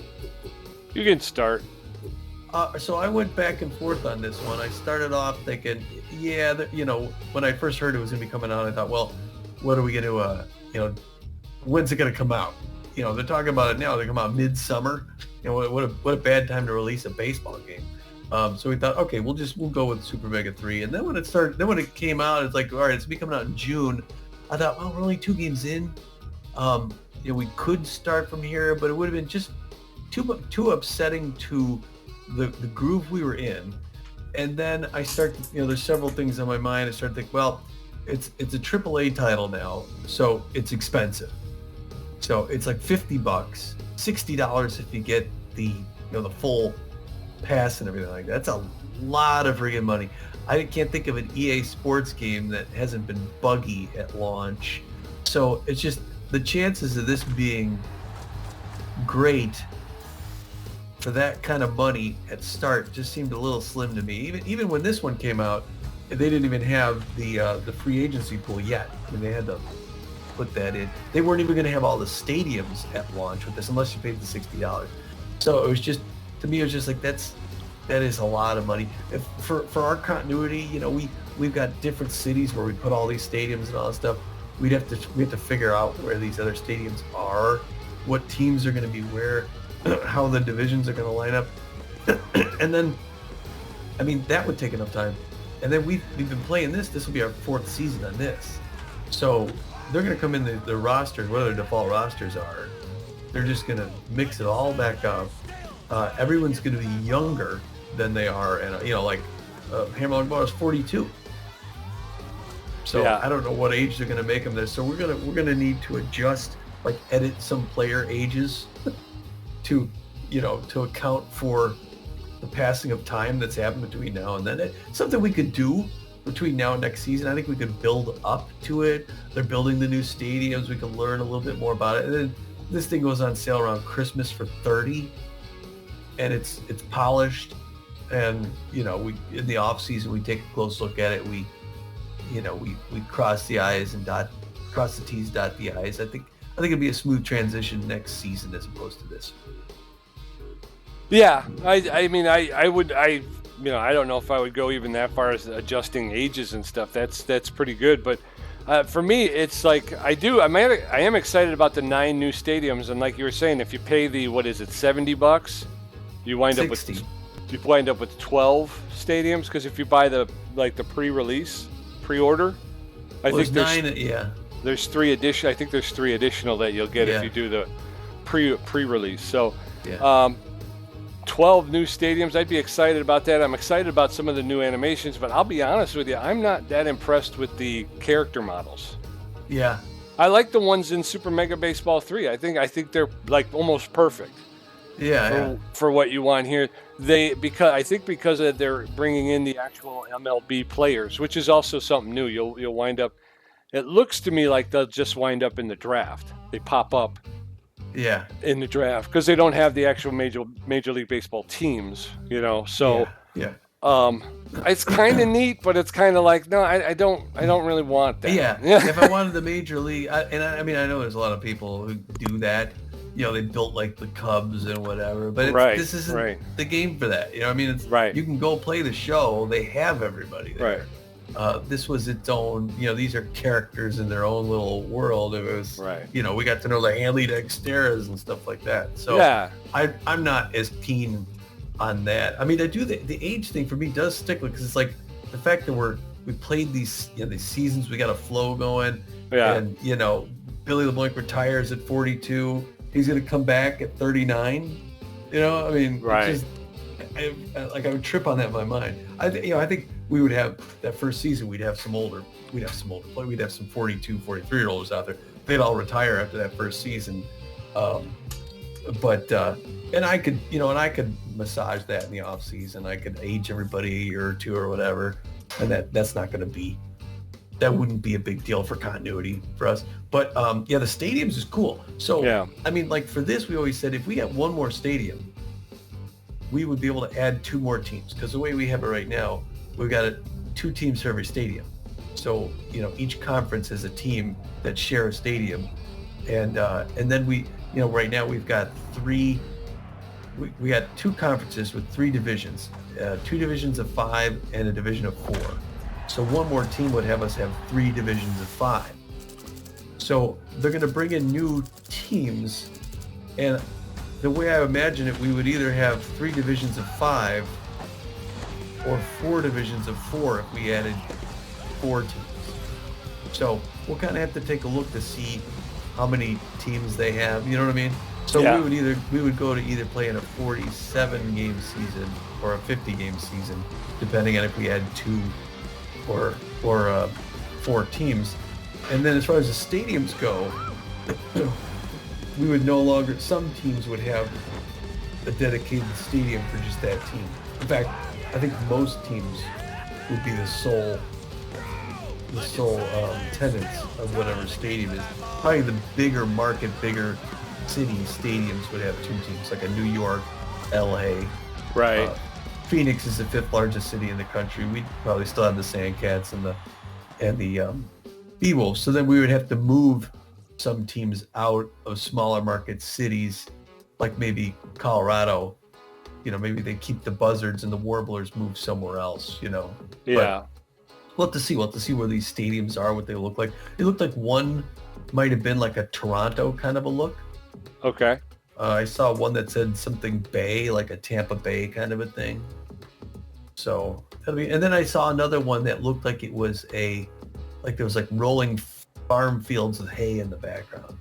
You can start. So I went back and forth on this one. I started off thinking, when I first heard it was going to be coming out, I thought, well, what are we going to, when's it going to come out? They're talking about it now. They come out midsummer. What a bad time to release a baseball game. So we thought, okay, we'll go with Super Mega 3. And then when it came out, it's like, all right, it's be coming out in June. I thought, well, we're only 2 games in. We could start from here, but it would have been just too upsetting to the groove we were in. And then I start, there's several things on my mind. I start to think, well, it's a AAA title now, so it's expensive. So it's like $50, $60 if you get the full pass and everything like that. That's a lot of friggin' money. I can't think of an EA Sports game that hasn't been buggy at launch. So it's just the chances of this being great for that kind of money at start just seemed a little slim to me. Even when this one came out, they didn't even have the free agency pool yet. I mean, they had to put that in. They weren't even going to have all the stadiums at launch with this unless you paid the $60. So it was just, to me, it was just like that is a lot of money. For our continuity, we've got different cities where we put all these stadiums and all that stuff. We have to figure out where these other stadiums are, what teams are going to be where, how the divisions are going to line up, and then, I mean, that would take enough time. And then we've been playing this. This will be our 4th season on this, so they're going to come in the rosters, whatever their default rosters are. They're just going to mix it all back up. Everyone's going to be younger than they are, and Hammerlock Bar is 42. So yeah. I don't know what age they're going to make them there. So we're gonna need to adjust, like edit some player ages to account for the passing of time that's happened between now and then. It's something we could do between now and next season. I think we could build up to it. They're building the new stadiums. We can learn a little bit more about it. And then this thing goes on sale around Christmas for $30, and it's polished. And we in the off season we take a close look at it. We cross the I's and cross the T's, dot the I's. I think it'd be a smooth transition next season as opposed to this. Yeah, I mean, I don't know if I would go even that far as adjusting ages and stuff. That's pretty good. But for me, it's like I am excited about the 9 new stadiums. And like you were saying, if you pay the, what is it, $70, you wind 60. up with 12 stadiums. Because if you buy the pre-order, I think there's 9. Yeah. There's 3 additional. I think there's 3 additional that you'll get if you do the pre-release. So. Yeah. 12 new stadiums. I'd be excited about that. I'm excited about some of the new animations, but I'll be honest with you, I'm not that impressed with the character models. Yeah. I like the ones in Super Mega Baseball 3. I think they're like almost perfect. Yeah. For what you want here. Because they're bringing in the actual MLB players, which is also something new. You'll wind up. It looks to me like they'll just wind up in the draft. They pop up. Yeah. In the draft, because they don't have the actual Major League Baseball teams, So yeah. It's kind of neat, but it's kind of like, no, I don't really want that. Yeah. If I wanted the Major League, I know there's a lot of people who do that. They built like the Cubs and whatever, but this isn't the game for that. It's right. You can go play the show. They have everybody there. Right. This was its own, these are characters in their own little world. It was, we got to know the Hanley Dexteras and stuff like that. So yeah. I'm not as keen on that. I mean, I do the age thing for me does stick because it's like the fact that we played these seasons, we got a flow going. Yeah. And Billy LeBlanc retires at 42. He's going to come back at 39. Right. It's just, I would trip on that in my mind. I think we would have that first season. We'd have some 42, 43-year-olds out there. They'd all retire after that first season. And I could massage that in the off season. I could age everybody a year or two or whatever. And that wouldn't be a big deal for continuity for us. But the stadiums is cool. So, Yeah. I mean, like for this, we always said if we got one more stadium, we would be able to add 2 more teams. Because the way we have it right now, we've got 2 teams for every stadium. So, each conference has a team that share a stadium. And then we, right now we've got 3, we got 2 conferences with 3 divisions, 2 divisions of 5 and a division of 4. So one more team would have us have 3 divisions of 5. So they're going to bring in new teams, and the way I imagine it, we would either have 3 divisions of 5 or 4 divisions of 4 if we added 4 teams. So we'll kind of have to take a look to see how many teams they have, you know what I mean? So we would go to either play in a 47 game season or a 50 game season, depending on if we had 2 or 4 teams. And then as far as the stadiums go, we would no longer, some teams would have a dedicated stadium for just that team. In fact, I think most teams would be the sole tenants of whatever stadium is. Probably the bigger market, bigger city stadiums would have 2 teams, like a New York, LA. Right. Phoenix is the 5th largest city in the country. We'd probably still have the Sandcats and the Beewolves. So then we would have to move some teams out of smaller market cities, like maybe Colorado. Maybe they keep the Buzzards and the Warblers move somewhere else. Yeah. But we'll have to see. We'll have to see where these stadiums are, what they look like. It looked like one might have been like a Toronto kind of a look. Okay. I saw one that said something Bay, like a Tampa Bay kind of a thing. So and then I saw another one that looked like it was there was like rolling farm fields with hay in the background.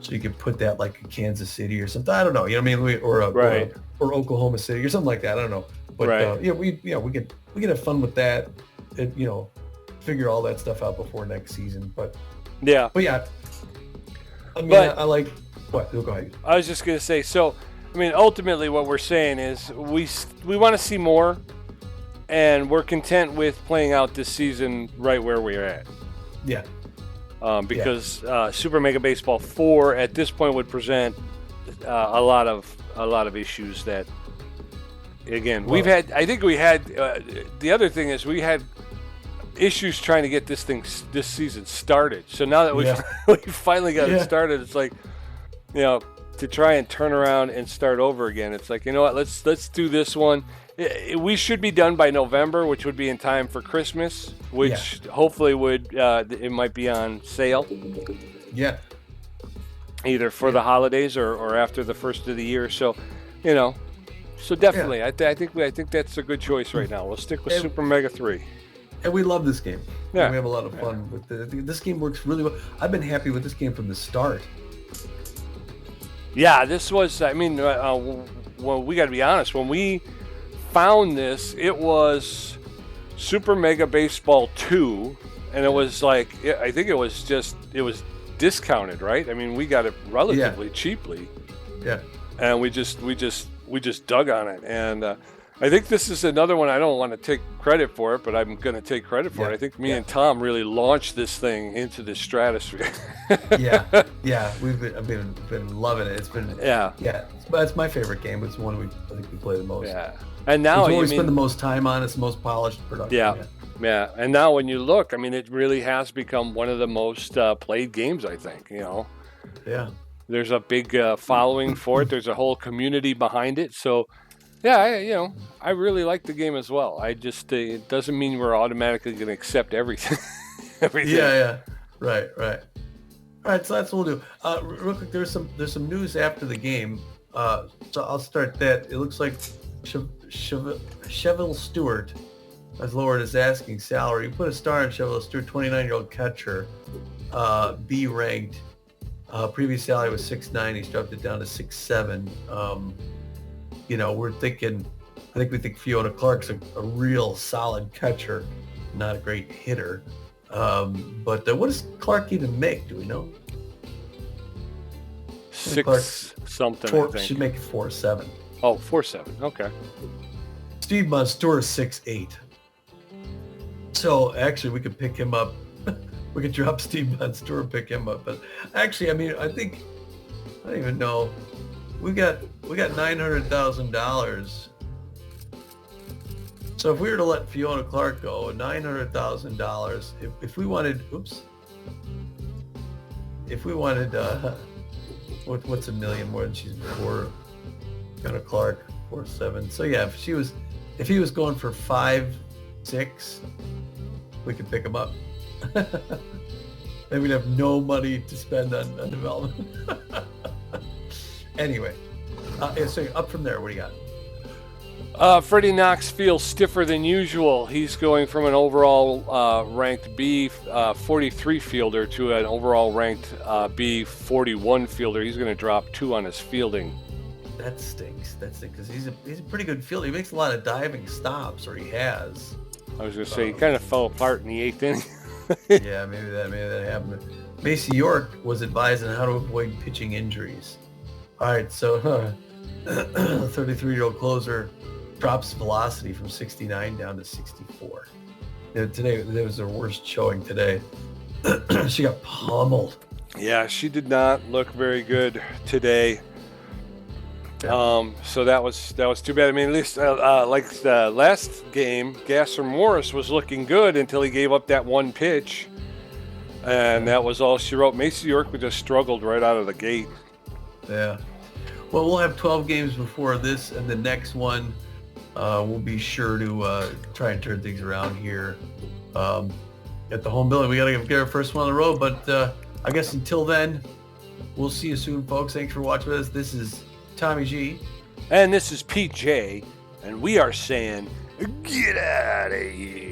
So you could put that like in Kansas City or something. I don't know. You know what I mean? Or Oklahoma City or something like that. I don't know. But we could have fun with that. And, figure all that stuff out before next season. But yeah. I mean, I like what? Go ahead. I was just gonna say. So, I mean, ultimately, what we're saying is we want to see more, and we're content with playing out this season right where we're at. Yeah. Because Super Mega Baseball 4 at this point would present a lot of issues that, again, we've had. I think we had. The other thing is we had issues trying to get this season started. So now that we finally got it started, it's like, to try and turn around and start over again. It's like, you know what? Let's do this one. We should be done by November, which would be in time for Christmas, which hopefully it might be on sale. Yeah. Either for the holidays or after the first of the year. So, so definitely, I think that's a good choice right now. We'll stick with Super Mega 3. And we love this game. Yeah. And we have a lot of fun with it. This game works really well. I've been happy with this game from the start. Yeah, this was, I mean, well, we got to be honest. When we found this, it was Super Mega Baseball 2, and it was like, I think it was discounted, right? I mean, we got it relatively cheaply. Yeah. And we just dug on it. And I think this is another one. I don't want to take credit for it, but I'm going to take credit for it. I think me and Tom really launched this thing into the stratosphere. yeah. I've been loving it. It's been It's my favorite game. It's the one I think we play the most. Yeah, and now we spend the most time on. It's the most polished production. Yeah. And now when you look, I mean, it really has become one of the most played games. I think. Yeah. There's a big following for it. There's a whole community behind it. So. Yeah, I really like the game as well. I just it doesn't mean we're automatically going to accept everything. Yeah. Right. All right, so that's what we'll do. Real quick, there's some news after the game. So I'll start that. It looks like Cheville Stewart has lowered his asking salary. He put a star on Cheville Stewart, 29-year-old catcher, B ranked. Previous salary was 6'9". He's dropped it down to 6'7". We're thinking, we think Fiona Clark's a real solid catcher, not a great hitter. But what does Clark even make? Do we know? 6 something, I think. Should make 4.7. Oh, 4.7. Okay. Steve Montour is 6'8". So actually, we could pick him up we could drop Steve on store and pick him up. But actually, I mean, I don't even know. We got $900,000. So if we were to let Fiona Clark go, $900,000. If we wanted, if we wanted, what's a million more than she's before? Fiona Clark, 4.7. So yeah, if he was going for 5.6, we could pick him up. Then we'd have no money to spend on development. Anyway, so up from there, what do you got? Freddie Knox feels stiffer than usual. He's going from an overall ranked B 43 fielder to an overall ranked B 41 fielder. He's going to drop 2 on his fielding. That stinks. Because he's a pretty good fielder. He makes a lot of diving stops, or he has. I was going to say he kind of fell apart in the 8th inning. Yeah, maybe that happened. Macy York was advised on how to avoid pitching injuries. All right, so 33-year-old closer drops velocity from 69 down to 64. Today, that was her worst showing today. She got pummeled. Yeah, she did not look very good today. So that was too bad. I mean, at least like the last game, Gasser Morris was looking good until he gave up that one pitch, and that was all she wrote. Macy York just struggled right out of the gate. Yeah. Well, we'll have 12 games before this, and the next one we'll be sure to try and turn things around here at the home building. We got to get our first one on the road, but I guess until then, we'll see you soon, folks. Thanks for watching with us. This is Tommy G. And this is PJ, and we are saying, get out of here.